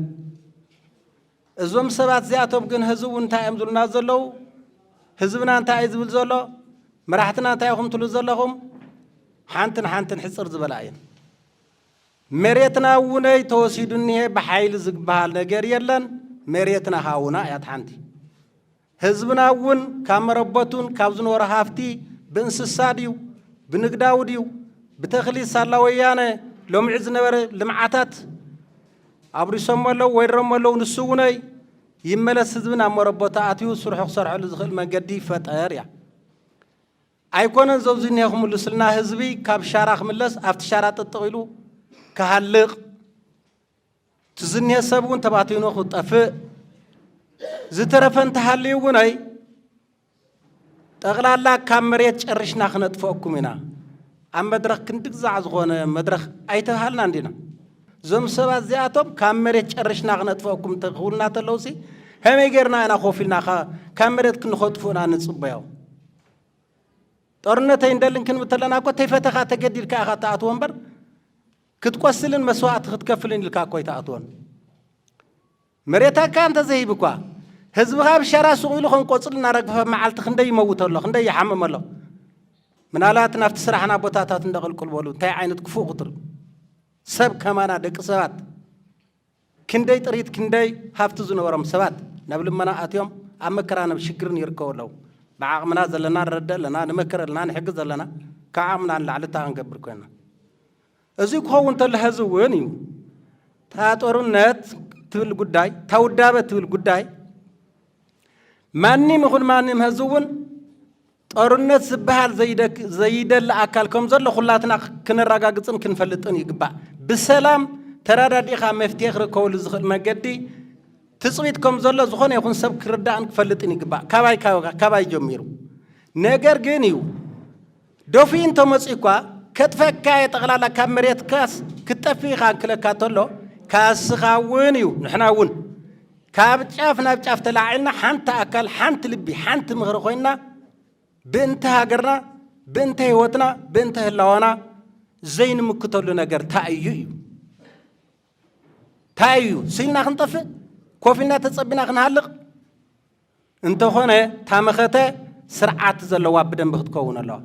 الزوم سبات زياتهم كن هزو انتا يمزلنا زلو هزبنا انتا يزبل زلو مراحتنا انتا يخم تلو زلهم حانتن حصر زبلاين مريتنا وني توسيدني بحيل زقبال نجر يلن مريتنا هاونا يات حانتي هزبنا ون كامربطون كابزن ورهافتي بنسساديو بنقداوديو بتخلي سالاويانه لوم عز نبر لمعاتات عبر يسمى ويرمى له نسوني يملس حزبنا مربوطة أتيو سرح صرح لزخل ما قدي فتأريا أيكون زوجين يخم لسلنا حزبي كاب شارع ملس أفت شارات الطويلو كهالق تزني السبون تبعتينو خط أفق زترفن تحليون أي تغلى الله كامريت أرشنا خنت فوقكمنا أم مدرخ كندق زعزغونه مدرخ أيتهالنا عندنا زم سبات زياتهم كاميرت أرشنا غنت فوقكم تقولنا تلوسي هم يجرنا أنا خوفنا كاميرت كن خطفونا نصبياو طرنا تيندلن كن بتلنا أكو تيفتها تجدير كأخا تعطون بر كتقصلن مسوات كتكفلن الكاكوي تعطون مريتها كان تزهي بقى هزبها بشارع سويلو خن قصلنا رقفة معلت خندي موت الله خندي يحمم الله من علات نفط سرحنا بوتاتات ندخل كل بولو تاي عينت كفو قطر سب كمان دك سبات كندي تريد كندي حافظ زنورم سبات نبل منا أتيوم أمكرنا بشكرني يركولو بعمنا زلنا رد لنا نمكر لنا نحجز لنا كعمنا لعلتها نقبر كنا أزيك هو أنت الهزواني تاتورنات تقول قداي تودابة تقول قداي ماني مخون ماني مهزون طرنت سبحال زيدك الأكل كم زل خلاتنا كنراجعتن كنفلتن يقبع بسلام ترى رديخا مفتيخ ركول زخل مجدي تصويت كم زل زخون يكون سب كردان كفلتن يقبع كباي جميرو نجار جنيو دوفين تومس إقوا كتفك كاي تغلى كاميرات كاس كتفيخا كلا كاتولو كاس خاونيو نحنا ون كابتشاف تلاعنا حنت أكل حنت لبي حنت مغرقينا بنت هاجرنا بنت هوتنا بنت هلاوانا زين مكتولو نجار تايو سيلنا خنطف كوفينا تصبينا خنهلق انت هنا تامخته سرعات زلوا بدن بختكون الله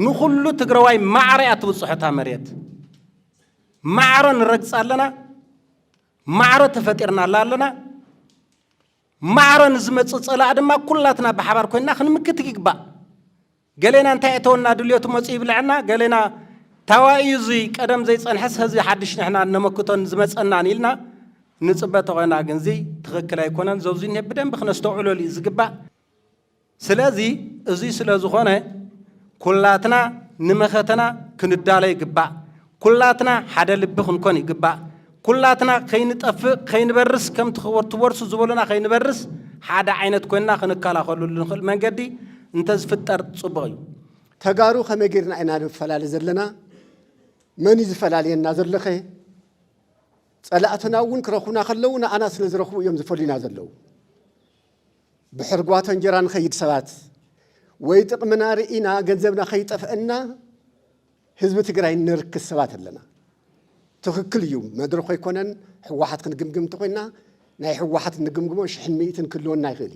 نخلو تقرواي معريات وصحتها مريت معر نرقص لنا معر تفترنا لنا معر نزمت صلا ادما كلاتنا بحبار كنا خنمكتك يقبا قالنا انت اتونا دليوت مصيب لعنا قالنا توايزي قدم زي صنحس هزي حدش نحنا نمكتون زمصنا نيلنا نصبت غنا غنزي تخكل يكونن زوزين بدن بخنستوعلو لي زغبا سلازي ازي سلازخونه كلاتنا نمختنا كندالا يقبا كلاتنا حدا لبخن كون يقبا كلاتنا خين طفق خين برس كم تورس زبلنا خين برس حدا عينت كنا خنكالا خلو لنخل منقدي انت زفتر صبغي ተጋሩ ከመጌርና አይና ንፈላል ዘለና መን ይዝፈላልየና ዘለኸ ጸላእትናውን ክረኹና ከለው ንኣና ስለ ዝረኽቡ እዮም ዝፈሉና ዘለው ብሕርጓቶ እንጀራን ኸይድ ሰባት ወይ ጥቕምና ርኢና ገንዘብና ኸይጠፍአና ህዝቢ ትግራይ ንርክስ ሰባት ኣለና ትኽክል እዩ መድረኽ ኣይኮነን ሕወሓት ክንግምግም ተኾይና ናይ ሕወሓት ንግምግሞ 100 ክልወና ይኽእል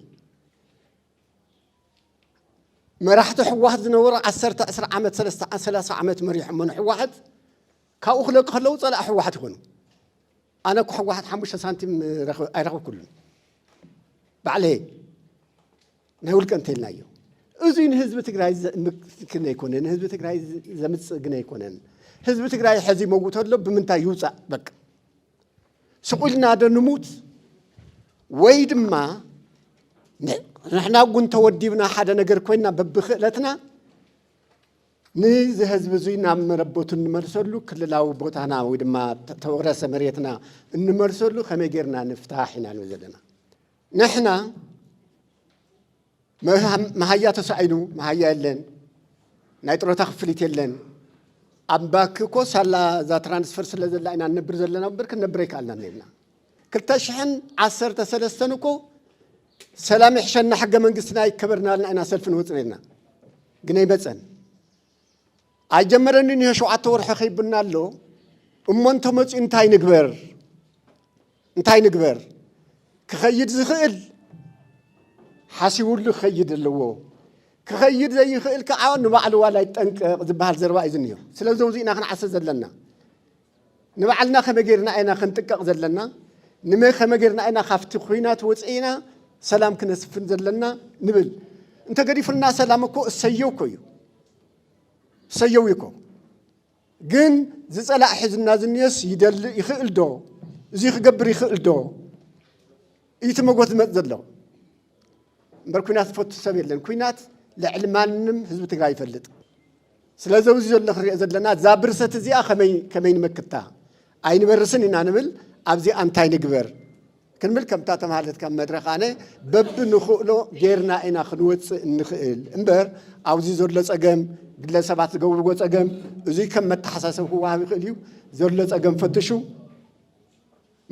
መራሕቲ ሕወሓት ዝነበሩ 10 ዓመት 30 ዓመት መሪሖም መን ሕወሓት ካብኡ ክለቅ ከለው ጸላእ ሕወሓት ይኾኑ ኣነ እኮ ሕወሓት 5 ሳንቲም ኣይረኽብ ኩሉ ባዕለይ ናይ ውልቀ እንተይልናዮ እዙይ ንህዝቢ ትግራይ ግን ኣይኮነን ህዝቢ ትግራይ ዘምፅእ ግን ኣይኮነን ህዝቢ ትግራይ ሕዚ መውቶ ኣሎ ብምንታይ ይውፃእ በቃ ስቁልና ደንሙት ወይ ድማ ንሕና እውን ተወዲብና ሓደ ነገር ኮይና በብኽእለትና ንዚ ህዝቢ እዙይ ናብ መረበቱ እንመልሰሉ ክልላዊ ቦታና ወይ ድማ ተወረሰ መሬትና እንመልሰሉ ከመይ ጌርና ንፍታሕ ኢና ንብል ዘለና ንሕና መሃያ ተሳዒኑ መሃያ የለን ናይ ጥሮታ ክፍሊት የለን ኣብ ባንኪ እኮ ሳላ እዛ ትራንስፈር ስለ ዘላ ኢና ንነብር ዘለና እምበር ክንነብር ኣይከኣልና ነይብና 2013 እኮ ሰላም ይሕሸና ሕገ መንግስትና ይከበርናልና ኢና ሰልፊ ንወፅእ ነይርና ግን ኣይመፀን ኣይጀመረኒ ንሄ 7 ወርሒ ኸይብና ኣሎ እሞ እንተመፅኡ እንታይ ንግበር ክኸይድ ዝኽእል ሓሲቡሉ ክኸይድ ኣለዎ ክኸይድ ዘይኽእል ከዓ ንባዕሉ ዋላ ይጠንቀቕ ዝበሃል ዘረባ እዩ ዝኒሆ ስለዚ ውዚእና ክንዓስብ ዘለና ንባዕልና ከመይ ጌርና ኢና ክንጥቀቕ ዘለና ከመይ ጌርና ኢና ካብቲ ኩናት ወፂእና ሰላም ክነስፍን ዘለና ንብል እንተገዲፍልና ሰላም እኮ እሰየው እኮ እዩ እሰየው እኮ ግን ዝፀላእ ሕዝና ዝንየስ ይኽእል ዶ እዚ ክገብር ይኽእል ዶ እቲ መጎት ዝመፅ ዘሎ እምበር ኩናት ዝፈቱ ሰብ የለን ኩናት ልዕሊ ማንም ህዝቢ ትግራይ ይፈልጥ ስለዚ እዚ ዘሎ ክሪኦ ዘለና እዛ ብርሰት እዚኣ ከመይ ንመክታ ኣይንበርስን ኢና ንብል ኣብዚኣ እንታይ ንግበር ክንብል ከምታ ተማሃለት ካብ መድረኽ ኣነ በቢ ንኽእሎ ጌርና ኢና ክንወፅእ እንኽእል እምበር ኣብዚ ዘሎ ፀገም ግለሰባት ዝገብርዎ ፀገም እዙይ ከም መተሓሳሰብ ክወሃብ ይኽእል እዩ ዘሎ ፀገም ፈትሹ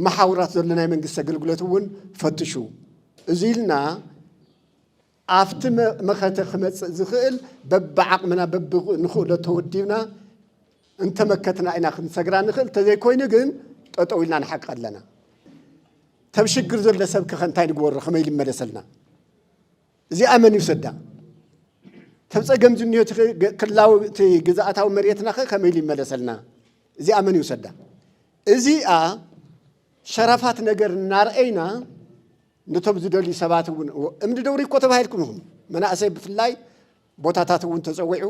መሓውራት ዘሎ ናይ መንግስቲ ኣገልግሎት እውን ፈትሹ እዚ ኢልና ኣብቲ መኸተ ክመፅእ ዝኽእል በብዓቕምና በብንኽእሎ ተወዲብና እንተመከትና ኢና ክንሰግራ ንኽእል ተዘይኮይኑ ግን ጠጠው ኢልና ንሓቅ ኣለና ተብ ሽግር ዘሎ ሰብ ከእንታይ ንግበሮ ከመይ ይመለሰልና እዚኣ መን ይውሰዳ ተብ ፀገም ዝኒሆ ክልላዊ ግዝኣታዊ መሬትና ከመይ ይመለሰልና እዚኣ መን ይውሰዳ እዚኣ ሸረፋት ነገር እናርአይና ነቶም ዝደልዩ ሰባት እውን እምዲ ደውሪ እኮ ተባሂልኩም ኢኹም መናእሰይ ብፍላይ ቦታታት እውን ተፀዊዑ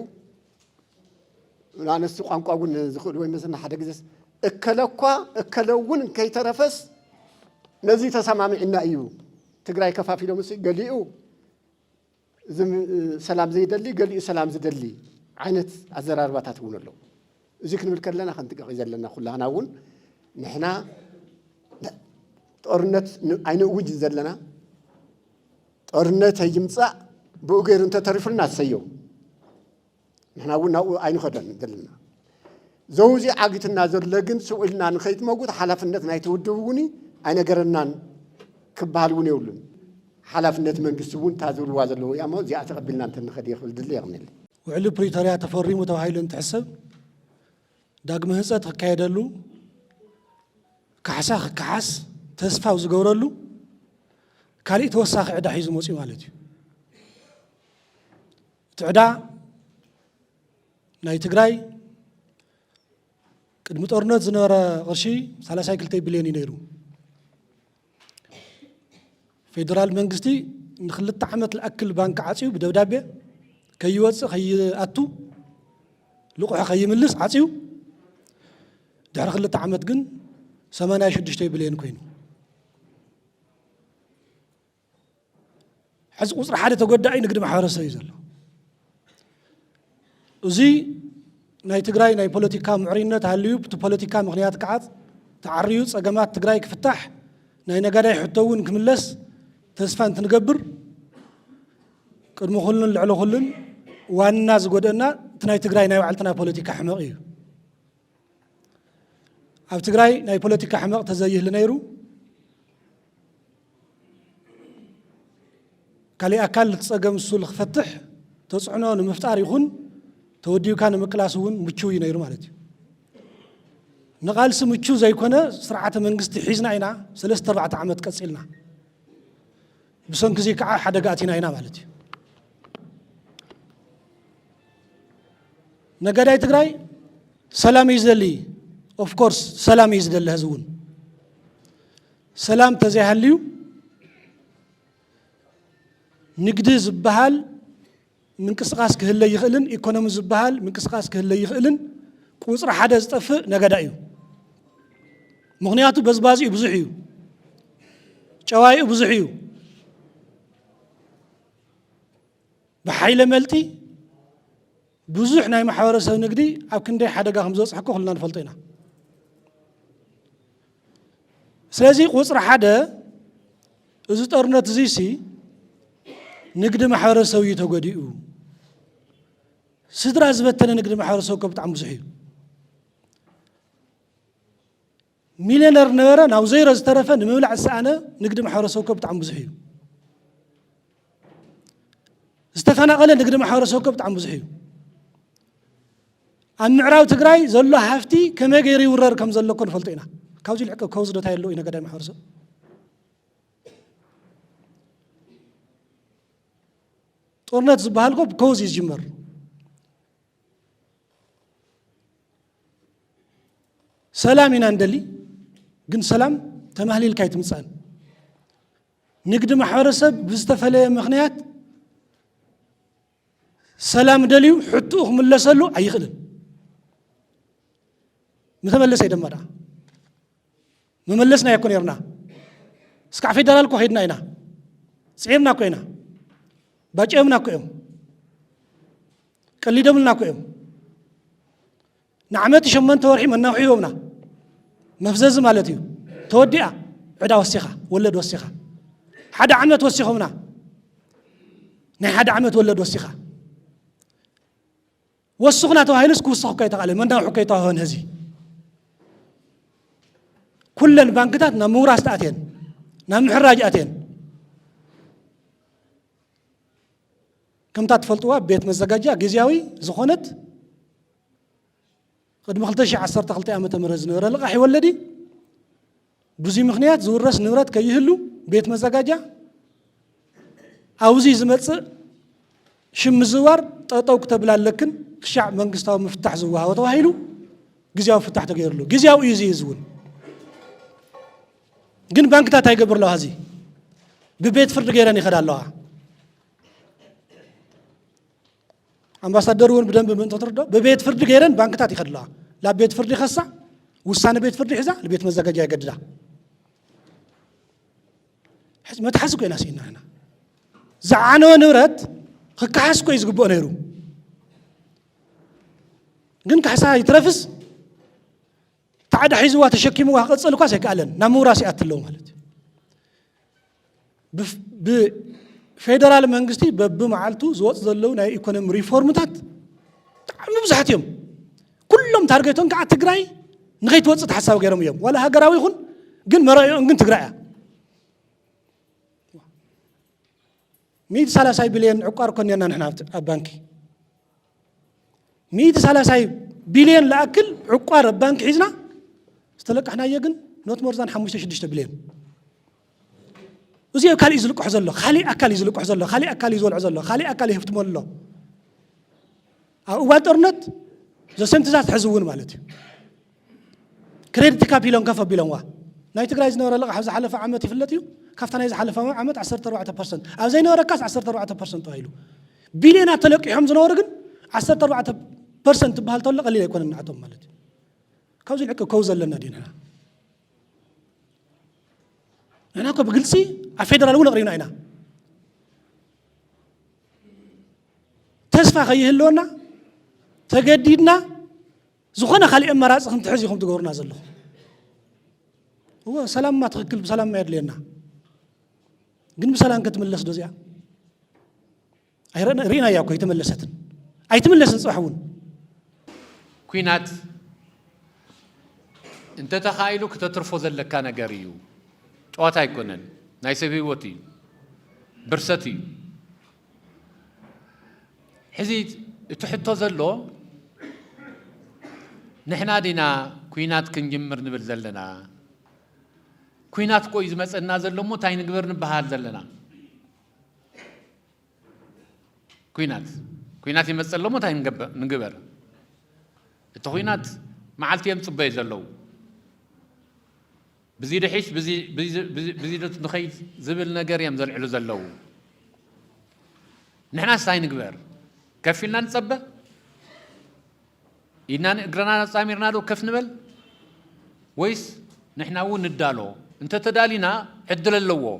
ኣነስቲ ቋንቋ እውን ዝኽእሉ ወይ መስና ሓደ ግዜ እከለ እውን ከይተረፈስ ነዚ ተሰማሚዕና እዩ ትግራይ ከፋፊሎም ገሊኡ ሰላም ዘይደሊ ገሊኡ ሰላም ዝደሊ ዓይነት ኣዘራርባታት እውን ኣለዉ እዚ ክንብል ከለና ክንጥቀቕ ዘለና ኩላና እውን ንሕና ጦርነት ኣይንእውጅ ዘለና ጦርነት ኣይምፃእ ብኡ ገይሩ እንተተሪፉልና ኣሰየው ንሕና እውን ናብኡ ኣይንኸደን ዘለና ዘውዚ ዓጊትና ዘሎ ግን ስኡልና ንኸይትመጉት ሓላፍነት ናይቲ ውድብ እውን ኣይነገረናን ክበሃል እውን የብሉን ሓላፍነት መንግስቲ እውን ታዝብልዋ ዘለዎ እያ ሞ እዚኣ ተቐቢልና እንተንኸድ የኽብል ድሊ የቕኒል ውዕሊ ፕሪቶርያ ተፈሪሙ ተባሂሉ እንትሕሰብ ዳግመ ህፀት ክካየደሉ ካሕሳ ክከሓስ ተስፋው ዝገብረሉ ካልእ ተወሳኺ ዕዳ ሒዙ መፅኡ ማለት እዩ እቲ ዕዳ ናይ ትግራይ ቅድሚ ጦርነት ዝነበረ ቅርሺ 32 ቢልዮን እዩ ነይሩ ፌደራል መንግስቲ ንክልተ ዓመት ዝኣክል ባንኪ ዓፅዩ ብደብዳቤ ከይወፅእ ከይኣቱ ልቑሑ ከይምልስ ዓፅዩ ድሕሪ 2 ዓመት ግን 86 ቢልዮን ኮይኑ ሕዚ ቁፅሪ ሓደ ተጎዳኢ ንግዲ ማሕበረሰብ እዩ ዘሎ እዚ ናይ ትግራይ ናይ ፖለቲካ ምዕሪነት ሃልዩ ብቲ ፖለቲካ ምክንያት ከዓ ተዓርዩ ፀገማት ትግራይ ክፍታሕ ናይ ነጋዳይ ሕቶ እውን ክምለስ ተስፋ እንትንገብር ቅድሚ ኩሉን ልዕሊ ኩሉን ዋና ዝጎደና ትናይ ትግራይ ናይ ባዕልትና ፖለቲካ ሕመቕ እዩ ኣብ ትግራይ ናይ ፖለቲካ ሕመቕ ተዘይህሉ ነይሩ ካልእ ኣካል ልትፀገም እሱ ልክፈትሕ ተፅዕኖ ንምፍጣር ይኹን ተወዲብካ ንምቅላስ እውን ምቹው እዩ ነይሩ ማለት እዩ ንቃልሲ ምቹው ዘይኮነ ስርዓተ መንግስቲ ሒዝና ኢና 3-4 ዓመት ቀፂልና ብሰንኪ ከዓ ሓደጋ ኣቲና ኢና ማለት እዩ ነጋዳይ ትግራይ ሰላም እዩ ዝደሊ ኦፍ ኮርስ ሰላም እዩ ዝደሊ ህዝቢ እውን ሰላም ተዘይሃልዩ ንግዲ ዝበሃል ምንቅስቃስ ክህለ ይኽእልን ኢኮኖሚ ዝበሃል ምንቅስቃስ ክህለ ይኽእልን ቁፅሪ ሓደ ዝጠፍእ ነገዳ እዩ ምክንያቱ በዝባዝኡ ብዙሕ እዩ ጨዋይኡ ብዙሕ እዩ ብሓይለ መልጢ ብዙሕ ናይ ማሕበረሰብ ንግዲ ኣብ ክንደይ ሓደጋ ከም ዝበፅሕ እኮ ኩልና ንፈልጦ ኢና ስለዚ ቁፅሪ ሓደ እዚ ጦርነት እዚ ሲ ንግዲ ማሕበረሰብ እዩ ተጎዲኡ ስድራ ዝበተነ ንግዲ ማሕበረሰብ እኮ ብጣዕሚ ብዙሕ እዩ ሚልዮነር ነበረ ናብ ዘይሮ ዝተረፈ ንምብላዕ ዝሰኣነ ንግዲ ማሕበረሰብ እኮ ብጣዕሚ ብዙሕ እዩ ዝተፈናቐለ ንግዲ ማሕበረሰብ እኮ ብጣዕሚ ብዙሕ እዩ ኣብ ምዕራብ ትግራይ ዘሎ ሃፍቲ ከመይ ገይሩ ይውረር ከም ዘሎ እኮ ንፈልጦ ኢና ካብዚ ልዕቀብ ከውዚ ዶታ የለው እዩ ነጋዳይ ማሕበረሰብ ጦርነት ዝበሃል እኮ ብከውዚ እዩ ዝጅመር ሰላም ኢና እንደሊ ግን ሰላም ተማህሊልካ ይትምፃን ንግዲ ማሕበረሰብ ብዝተፈለየ ምክንያት ሰላም ደልዩ ሕቱኡ ክምለሰሉ ኣይኽእልን متملس هيدا مرة مملسنا يكون يرنا سكع في دلال كو هيدنا هنا سعيرنا كو هنا باجئمنا كو يوم كلي دملنا كو يوم نعمتي شمن تورحي من نوحي يومنا مفزز مالتيو توديا عدا وسيخة ولد وسيخة حدا عمت وسيخة منا نه حدا عمت ولد وسيخة وسخنا تو هايلس كو وسخ كاي تقال من نوحو كاي هون هزي كل البنكات نموراس تاتين نمحراج اتين كم تتفلطوا بيت مزجاجا غزياوي زخونت قد مخلتش 10 عامه مرز نور لقى حيولدي بزي مخنيات زورس نورات كيهلو بيت مزجاجا اوزي زمص شم زوار ططو كتبلالكن الشعب منغستاو مفتاح زوها وتوهيلو غزياو فتح تغيرلو غزياو يزي يزون ግን ባንክታት አይገብርለው هذه ببيت فرد غيرن يخدالوا امباسادور ون بدن بمن تتردو ببيت فرد غيرن بانكታት يخدلوا لا بيت فرد يخصا وسانه بيت فرد يحزا لبيت مزጋጃ يقددا حز ما تحسكو يناسينا هنا زعانو نورت خكحسكو يزغبو نيرو ግን كحسا يترفس تعد حيزوا تشكيموا قصلوا كاس يقالن نموراسي اتلو ማለት بفيدرال منغستي بمعالتو زوص زلو ناي ايكونومي ريفورمታት تعم بزحتهم كلهم تارجتون كع تግራይ نغيت وصت حساب غيرهم يوم ولا هاغراوي يكون ግን መራዩ ግን ትግራይ 130 بليون عقار كنا نحن بانكي 130 بليون لاكل عقار بانك حزنا استلقحنا يجن نوت مورزان 5-6 بليون وزي أكل يزلق حزله خالي أكل يزلق حزله خالي أكل يزول حزله خالي أكل يفتم الله واترنت زي سمت زات حزون مالتي كريدت كابيلون كفا بيلون وا نايت جرايز نور لقى حز حلف عمتي فلتيو كفتنا يز حلف عمت 14% أو زي نور كاس 14% تهيلو بليونات تلقي حمز نور جن 14% بهالطلق قليل يكون النعتم مالتي كوز العك كوز لنا ديننا أنا أكو بقلسي الفيدرال ولا قرينا هنا تسفى خيه اللونا تجديدنا زخنا خلي إمارات خم تحزي خم تقولنا زلوا هو سلام ما تخكل بسلام ما يدلينا جن بسلام كتملس دوزيا رينا ياكو يتملستن ኣይትምለስን ጽሕውን ኩናት እንተ ተኻይሉ ከተትርፎ ዘለካ ነገር እዩ ጨዋታ አይኮነን ናይ ሰብ ህይወት እዩ ብርሰት እዩ ሕዚ እትሕቶ ዘሎ ንሕና ዲና ኩናት ክንጅምር ንብል ዘለና ኩናት ቆይ ዝመፀና ዘሎ ሞ ታይ ንግበር ንበሃል ዘለና ኩናት ይመፀሎ ሞ ታይ ንግበር እቲ ኩናት መዓልቲ እዮም ጽበይ ዘለው بزي دحيش بزي نخيل زبل نجار يم زل علو زلوا نحنا ساين كبر كفيلنا نصبه إننا قرنا نصاميرنا لو كف نبل ويس نحنا وون ندالو أنت تدالينا عدل اللوو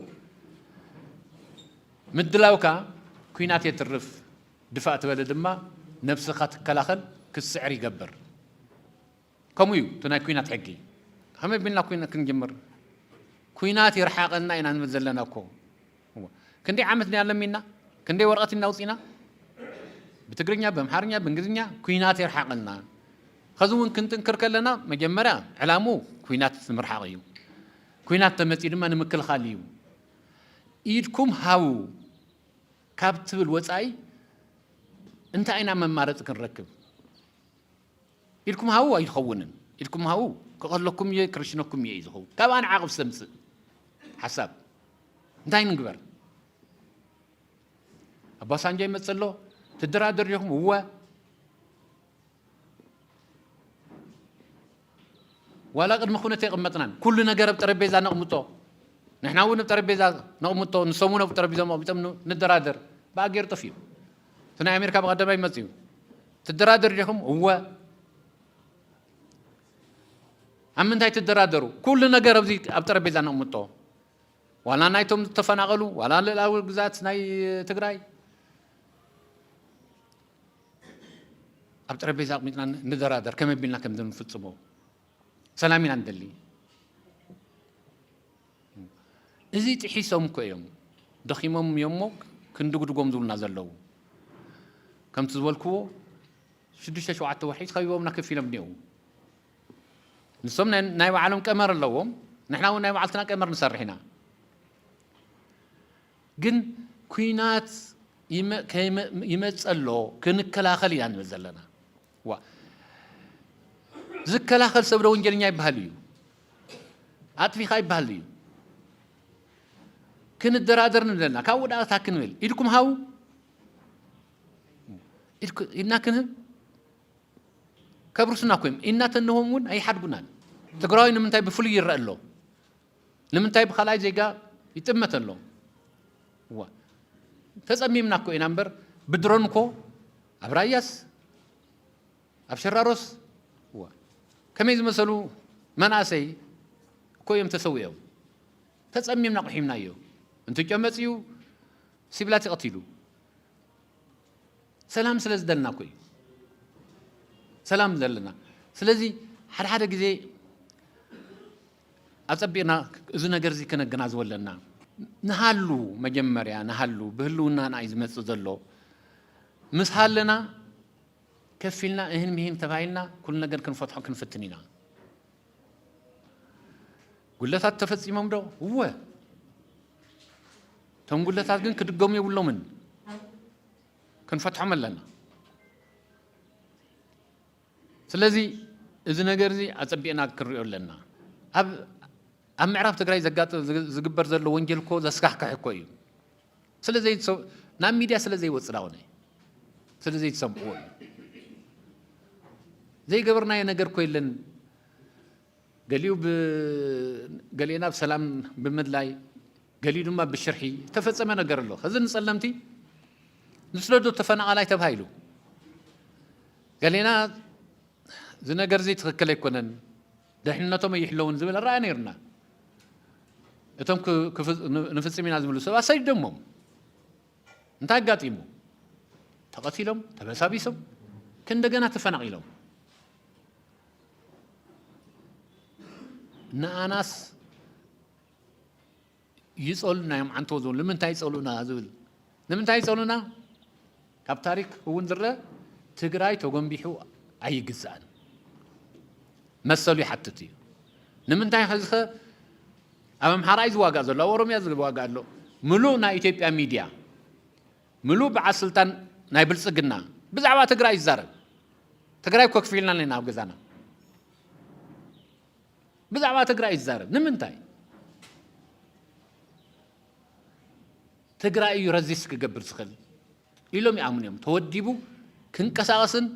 مدلاوكا كوينات يترف دفعت بلد ما نفس خات كلاخل كالسعر يقبر كميو تنا كوينات حقي هم بينا كوينات كنجمر كوينات يرحقنا إن نمزلنا كو كندي عمتنا لمينا كندي ورقتنا وصينا بتقرنيا بمحارنيا بنجزنيا كوينات يرحقنا خذون كنت نكرك لنا مجمرة علامو كوينات مرحقيو كوينات تمثيل ما نمكل خاليو إيدكم هاو كابت بالوصاي انت اين من مارتك نركب إيدكم هاو يخونن إيدكم هاو كقولكم يه كرشنكم يه يزخو كمان عاقب سمس حساب انتي نقبر أبا سانجي متصلو تدرادر لهم هو ولا قد مخونة قمتنا كلنا قرب تربيزة نقمتو نحن هون بتربيزة نقمتو نسومونا بتربيزة ما بتمنو ندرادر باقي يرتفيو ثنا أمريكا بقدر باي مزيو تدرادر لهم هو أم أنتي تدرادروا كلنا قرب زي بتربيزة نقمتو ولا نايتهم تفناقلوا ولا للأول جزات ناي تجراي أبتربيزة قمتنا ندرادر كم بيننا كم دم فتصبو سلامين عند اللي إذا تحسهم كيوم دخيمهم يومك كندقدقهم دول نازلوا كم تزولكوا شدش شو عتوا حيس خيبهم نكفينا بنيو نسمنا نايو عالم كمر اللوم نحن نايو عالتنا كمر مسرحنا جن كوينات يمتصلو كنكلاخل ያን መዘለና ዋ ዝከላኸል ሰብ ነው ወንጀለኛ ይባል እዩ አጥፊ ኻይ ይባል እዩ ክንደራደር ንለና ካብ ወዳታ ክንብል ኢድኩም ሃው ኢና ክንህብ ከብሩስና ኮይም ኢና ተነሆሙን አይሓድጉናል ትግራይ ንምንታይ ብፍሉ ይረአሎ ንምንታይ በخላይ ዜጋ ይጥመተሎ ዋ ተጸሚምና እኮ ኢናምበር ብድሮን እኮ አብራያስ አብሸራሮስ ዋ ከመይ ዝመሰሉ መናሰይ እኮ እዮም ተሰውየው ተጸሚምና ቆሒምናዮ እንት ጨመጽዩ ሲብላት ይቀትሉ ሰላም ስለዝደልና እኮ ሰላም ዘለና ስለዚ ሓደ ግዜ አጸቢና እዚ ነገር እዚ ከነገና ዝወለና نهالو مجمريا نهالو بهلونا نايز متصدلو مسحالنا كفيلنا إهن مهين تفاعلنا كل نجر كنفتحو كنفتنينا قلتات تفسي ممدو هو تم قلتات جن كدقوم يقولوا من كنفتحو ملنا سلازي إذا نجر زي أتبينا كريو لنا أم عرف تقرأي زقات زقبر زلوا وانجيل كو زسكح كحكوي سلزي تسو نام ميديا سلزي وصراوني سلزي تسمعون زي قبرنا ينقر كويلن قاليو قالينا بسلام بمدلاي قاليو ما بالشرحي تفصم انا قر له خزن سلمتي نسلدو تفنا علي تبهايلو قالينا زنا قرزي تخكل يكونن دحنتهم يحلون زبل رانيرنا እቶም ንፍጽሚና ዝብሉ ሰብ አሰይደሞም እንታይ አጋጢሙ ተቀቲሎም ተበሳቢሶም ከእንደገና ተፈናቂሎም ንአናስ ይጾሉና እዮም አንተ ወዞን ለምንታይ ይጾሉና ዝብል ለምንታይ ይጾሉና ካብ ታሪክ እውን ዝረ ትግራይ ተጎንቢሑ ኣይግዛእን መሰሉ ይሓትት እዩ ንምንታይ ሕዝኸ ኣብ ኣምሓራ ዝዋጋእ ዘሎ ኣብ ኦሮምያ ዝዋጋእ ኣሎ ሙሉእ ናይ ኢትዮጵያ ሚድያ ሙሉእ በዓል ስልጣን ናይ ብልጽግና ብዛዕባ ትግራይ ይዛረብ ትግራይ ኮ ክፊልና ኣለና ኣብ ገዛና ብዛዕባ ትግራይ ይዛረብ ንምንታይ ትግራይ እዩ ረዚስ ክገብር ዝኽእል ኢሎም ይኣምኑ እዮም ተወዲቡ ክንቀሳቐስን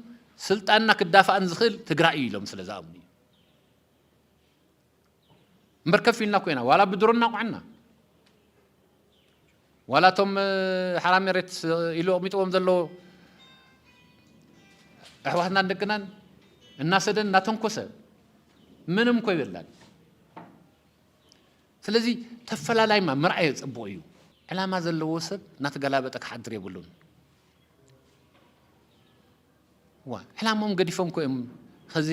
ስልጣንና ክዳፋእን ዝኽእል ትግራይ እዩ ኢሎም ስለ ዝኣምኑ እዩ እምበር ከፍ ኢልና ኮይና ዋላ ብድሮና ቋዕና ዋላ ቶም ሓራ መሬት ኢሉ ኣቕሚጥዎም ዘሎ ኣሕዋትና እንደቅናን እናሰደን እናተንኮሰ ምንም ኮ ይበላል ስለዚ ተፈላላይማ ምርኣይ ጽቡቕ እዩ ዕላማ ዘለዎ ሰብ እናተገላበጠ ክሓድር የብሉን ዕላሞም ገዲፎም ኮይም ኸዚ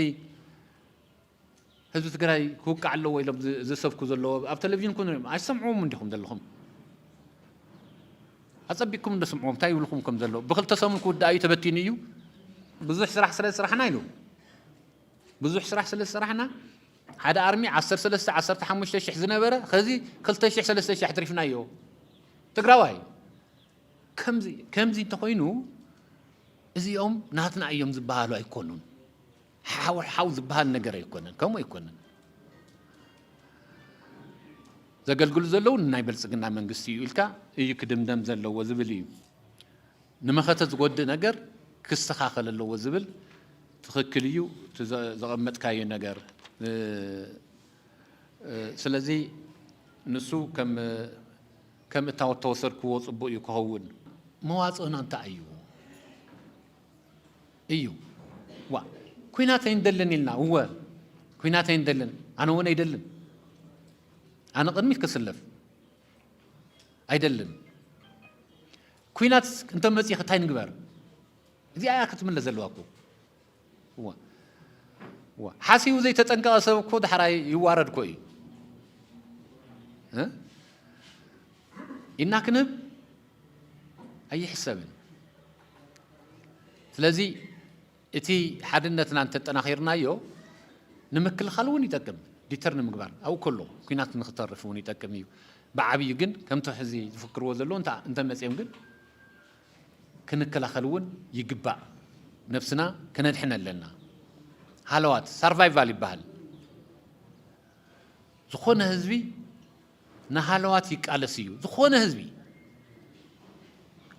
ህዝቢ ትግራይ ክውቃዕ ኣለዎ ኢሎም ዝሰብኩ ዘለዎ ኣብ ቴሌቪዥን ኩን ኣይሰምዑዎም እንዲኹም ዘለኹም ኣጸቢቅኩም እንደሰምዑዎም እንታይ ይብልኩም ከም ዘሎ ብክልተ ሰሙን ክውዳእ እዩ ተበቲኑ እዩ ብዙሕ ስራሕ ስለ ዝስራሕና ኢሉ ብዙሕ ስራሕ ስለ ዝስራሕና ሓደ ኣርሚ 13 15 ሽሕ ዝነበረ ኸዚ 2,000 3,000 ትሪፍናዮ ትግራዋይ ከምዚ እንተኾይኑ እዚኦም ናትና እዮም ዝበሃሉ ኣይኮኑን ሓው ዝበሃል ነገር ኣይኮነን ከምኡ ኣይኮነን ዘገልግሉ ዘለዉ ናይ ብልጽግና መንግስቲ እዩ ኢልካ እዩ ክድምደም ዘለዎ ዝብል እዩ ንመኸተ ዝጎድእ ነገር ክስተኻኸል ኣለዎ ዝብል ትኽክል እዩ ዘቐመጥካዮ ነገር ስለዚ ንሱ ከም እታወት ተወሰድክዎ ጽቡቕ እዩ ክኸውን መዋጽእና እንታይ እዩ ኩናት ኣይንደልን ኢልና እወ ኩናት ኣይንደልን ኣነ እውን ኣይደልን ኣነ ቅድሚት ክስለፍ ኣይደልን ኩናት እንተመፂእ እንታይ ንግበር እዚኣ እያ ክትምለ ዘለዋ እኮ ሓሲቡ ዘይተጠንቀቐ ሰብ እኮ ዳሕራይ ይዋረድ ኮ እዩ ኢና ክንህብ ኣይሕሰብን ስለዚ እቲ ሓድነትና እንተጠናኺርናዮ ንምክልኻል እውን ይጠቅም ዲተር ንምግባር ኣብኡ ከሎ ኩናት ንኽተርፍ እውን ይጠቅም እዩ ብዓብዩ ግን ከምቲ ሕዚ ዝፍክርዎ ዘሎ እንተመፅኦም ግን ክንከላኸል እውን ይግባእ ነፍስና ክነድሕን ኣለና ሃለዋት ሰርቫይቫል ይበሃል ዝኾነ ህዝቢ ንሃለዋት ይቃለስ እዩ ዝኾነ ህዝቢ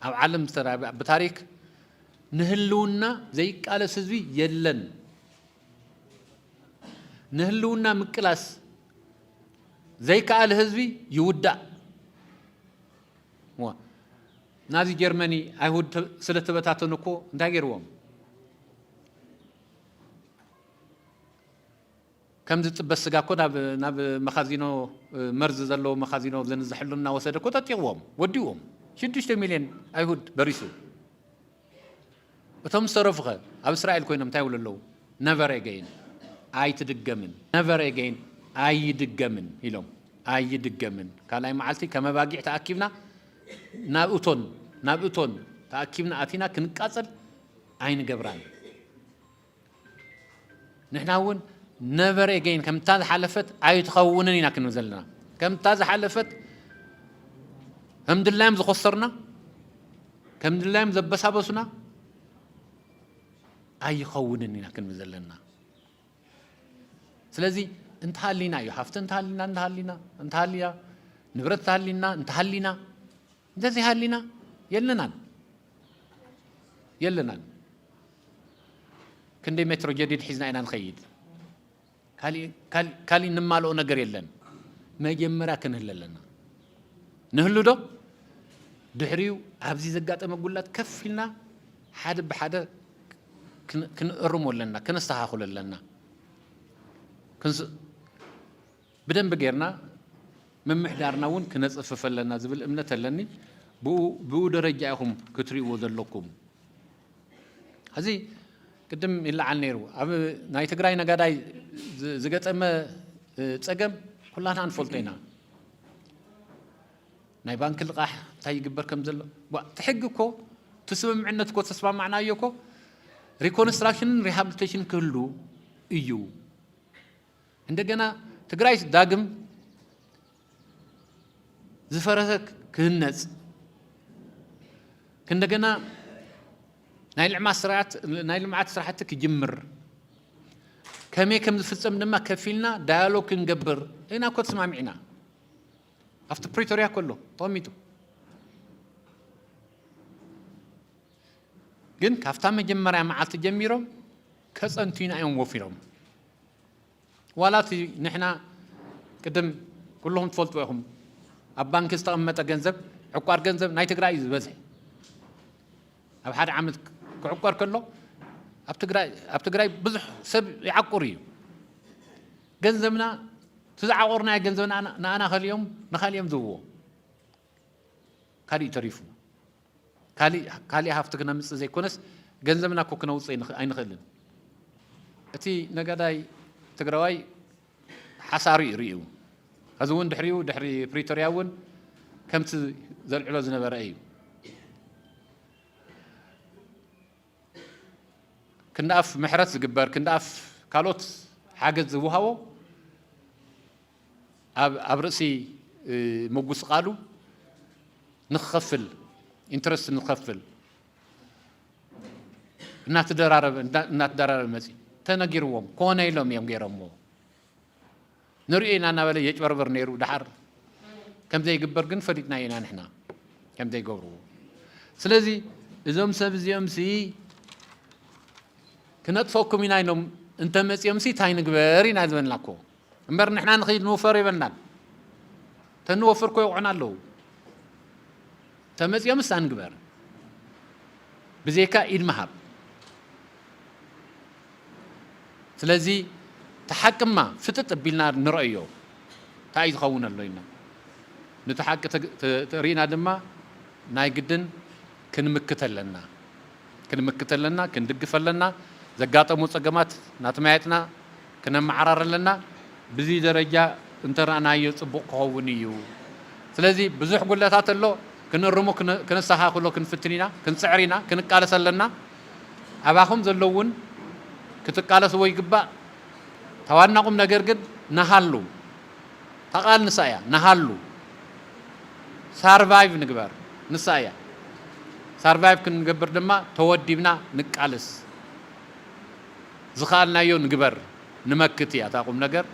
ኣብ ዓለም ብታሪክ ንህልውና ዘይቃለስ ህዝቢ የለን ንህልውና ምቅላስ ዘይከኣል ህዝቢ ይውዳእ ናዚ ጀርመኒ ኣይሁድ ስለ ተበታተኑ እኮ እንታይ ገይርዎም ከምዚ ጥበስ ስጋ እኮ ናብ መኻዚኖ መርዚ ዘለዎ መኻዚኖ ዘንዝሕሉ እናወሰደ እኮ ጠጢቕዎም ወዲዎም 6 ሚልዮን ኣይሁድ በሪሱ እቶም ዝተረፉ ኸ ኣብ እስራኤል ኮይኖም እንታይ ይብሉ ኣለዉ ነቨር ኤገይን ኣይትድገምን ነቨር ኤገይን ኣይድገምን ኢሎም ኣይድገምን ካልኣይ መዓልቲ ከመባጊዕ ተኣኪብና ናብ እቶን ተኣኪብና ኣቲና ክንቃፀል ኣይንገብራን ንሕና እውን ነቨር ኤገይን ከምታ ዝሓለፈት ኣይትኸውንን ኢና ክንብል ዘለና ከምታ ዝሓለፈት ከም ድላዮም ዝኸሰርና ከም ድላዮም ዘበሳበሱና ኣይኸውንን ኢና ክንብል ዘለና ስለዚ እንተሃሊና እዩ ሃፍቲ እንተሃሊና ንብረት እንተሃሊና እንደዚህ ሃሊና የለናን ክንደይ ሜትሮ ጀዲድ ሒዝና ኢና ንኸይድ ካልእ ንማልኦ ነገር የለን መጀመርያ ክንህል ኣለና ንህሉ ዶ ድሕሪኡ ኣብዚ ዘጋጠመ ጉላት ከፍ ኢልና ሓደ ብሓደ ክንእርሞ ኣለና ክነስተኻኽሎ ኣለና ብደንብ ጌርና ምምሕዳርና እውን ክነፅፍፍ ኣለና ዝብል እምነት ኣለኒ ብኡ ደረጃ ኢኹም ክትሪእዎ ዘለኩም ሕዚ ቅድም ይለዓል ነይሩ ኣብ ናይ ትግራይ ነጋዳይ ዝገጠመ ፀገም ኩላና ንፈልጦ ኢና ናይ ባንኪ ልቃሕ እንታይ ይግበር ከም ዘሎ ትሕጊ እኮ ትስምምዕነት እኮ ተስማማዕናዮ እኮ ሪኮንስትራክሽን ሪሃቢሊቴሽን ክህሉ እዩ እንደገና ትግራይ ዳግም ዝፈረሰ ክህነጽ እንደገና ናይ ልምዓት ስራሕቲ ክጅምር ከመይ ከም ዝፍጸም ድማ ከፊልና ዳያሎግ ክንገብር ኢና እኮ ተስማሚዕና ኣብቲ ፕሪቶሪያ ከሎ ተቐሚጡ ግን ካብታ መጀመርያ መዓልቲ ጀሚሮም ከጸንቱና እዮም ወፊሮም ዋላቲ ንሕና ቅድም ኩልኩም ትፈልጡ ኢኹም ኣብ ባንኪ ዝተቐመጠ ገንዘብ ዕቋር ገንዘብ ናይ ትግራይ እዩ ዝበዝሕ ኣብ ሓደ ዓመት ክዕቋር ከሎ ኣብ ትግራይ ብዙሕ ሰብ ይዓቁር እዩ ገንዘብና ትዝዓቆርና ገንዘብና ንኣና ኸልዮም ንኻልዮም ዝውዎ ካሊእ ተሪፉ ካሊእ ሃፍቲ ክነምፅእ ዘይኮነስ ገንዘብና እኮ ክነውፅእ ኣይንኽእልን እቲ ነጋዳይ ትግራዋይ ሓሳሪ ርእዩ ከዚ እውን ድሕሪ ፕሪቶሪያ እውን ከምቲ ዘልዕሎ ዝነበረ እዩ ክንደኣፍ ምሕረት ዝግበር ክንደኣፍ ካልኦት ሓገዝ ዝውሃቦ ኣብ ርእሲ መጉስ ቃሉ ንኽኸፍል ኢንትረስት ንኽኸፍል እናተደራረበ መፂ ተነጊርዎም ኮነ ኢሎም እዮም ገይሮምዎ ንሪኦ ኢና እናበለ የጭበርበር ነይሩ ድሓር ከምዘይግበር ግን ፈሊጥና ኢና ንሕና ከምዘይገብርዎ ስለዚ እዞም ሰብ እዚኦም ሲ ክነጥፈኩም ኢና ኢሎም እንተመፂኦም ሲ እንታይ ንግበር ኢና ዝበልና እኮ እምበር ንሕና ንኸይድ ንወፈር ይበልናል ተንወፍር ኮ ይውዕና ኣለዉ ተመፂኦምስ አንግበር ብዘይካ ኢድ መሃብ ስለዚ ተሓቅማ ፍጥጥ ቢልና ንረአዮ እንታይ ዝኸውን ኣሎ ኢና ንተሓቂ ተሪእና ድማ ናይ ግድን ክንምክት ኣለና ክንድግፍ ኣለና ዘጋጠሙ ፀገማት ናተማያጥና ክነመዓራር ኣለና ብዚ ደረጃ እንተራእናዮ ጽቡቕ ክኸውን እዩ ስለዚ ብዙሕ ጉለታት ኣሎ ክንርሙ ክንስተኻኽሎ ክንፍትኒና ክንፅዕሪና ክንቃለስ ኣለና ኣባኹም ዘለውን ክትቃለስዎ ይግባእ ተዋናቁም ነገር ግን ናሃሉ ተቓል ንሳያ ናሃሉ ሳርቫይቭ ንግበር ንሳያ ሳርቫይቭ ክንገብር ድማ ተወዲብና ንቃልስ ዝኻልናዮ ንግበር ንመክት እያ ታቁም ነገር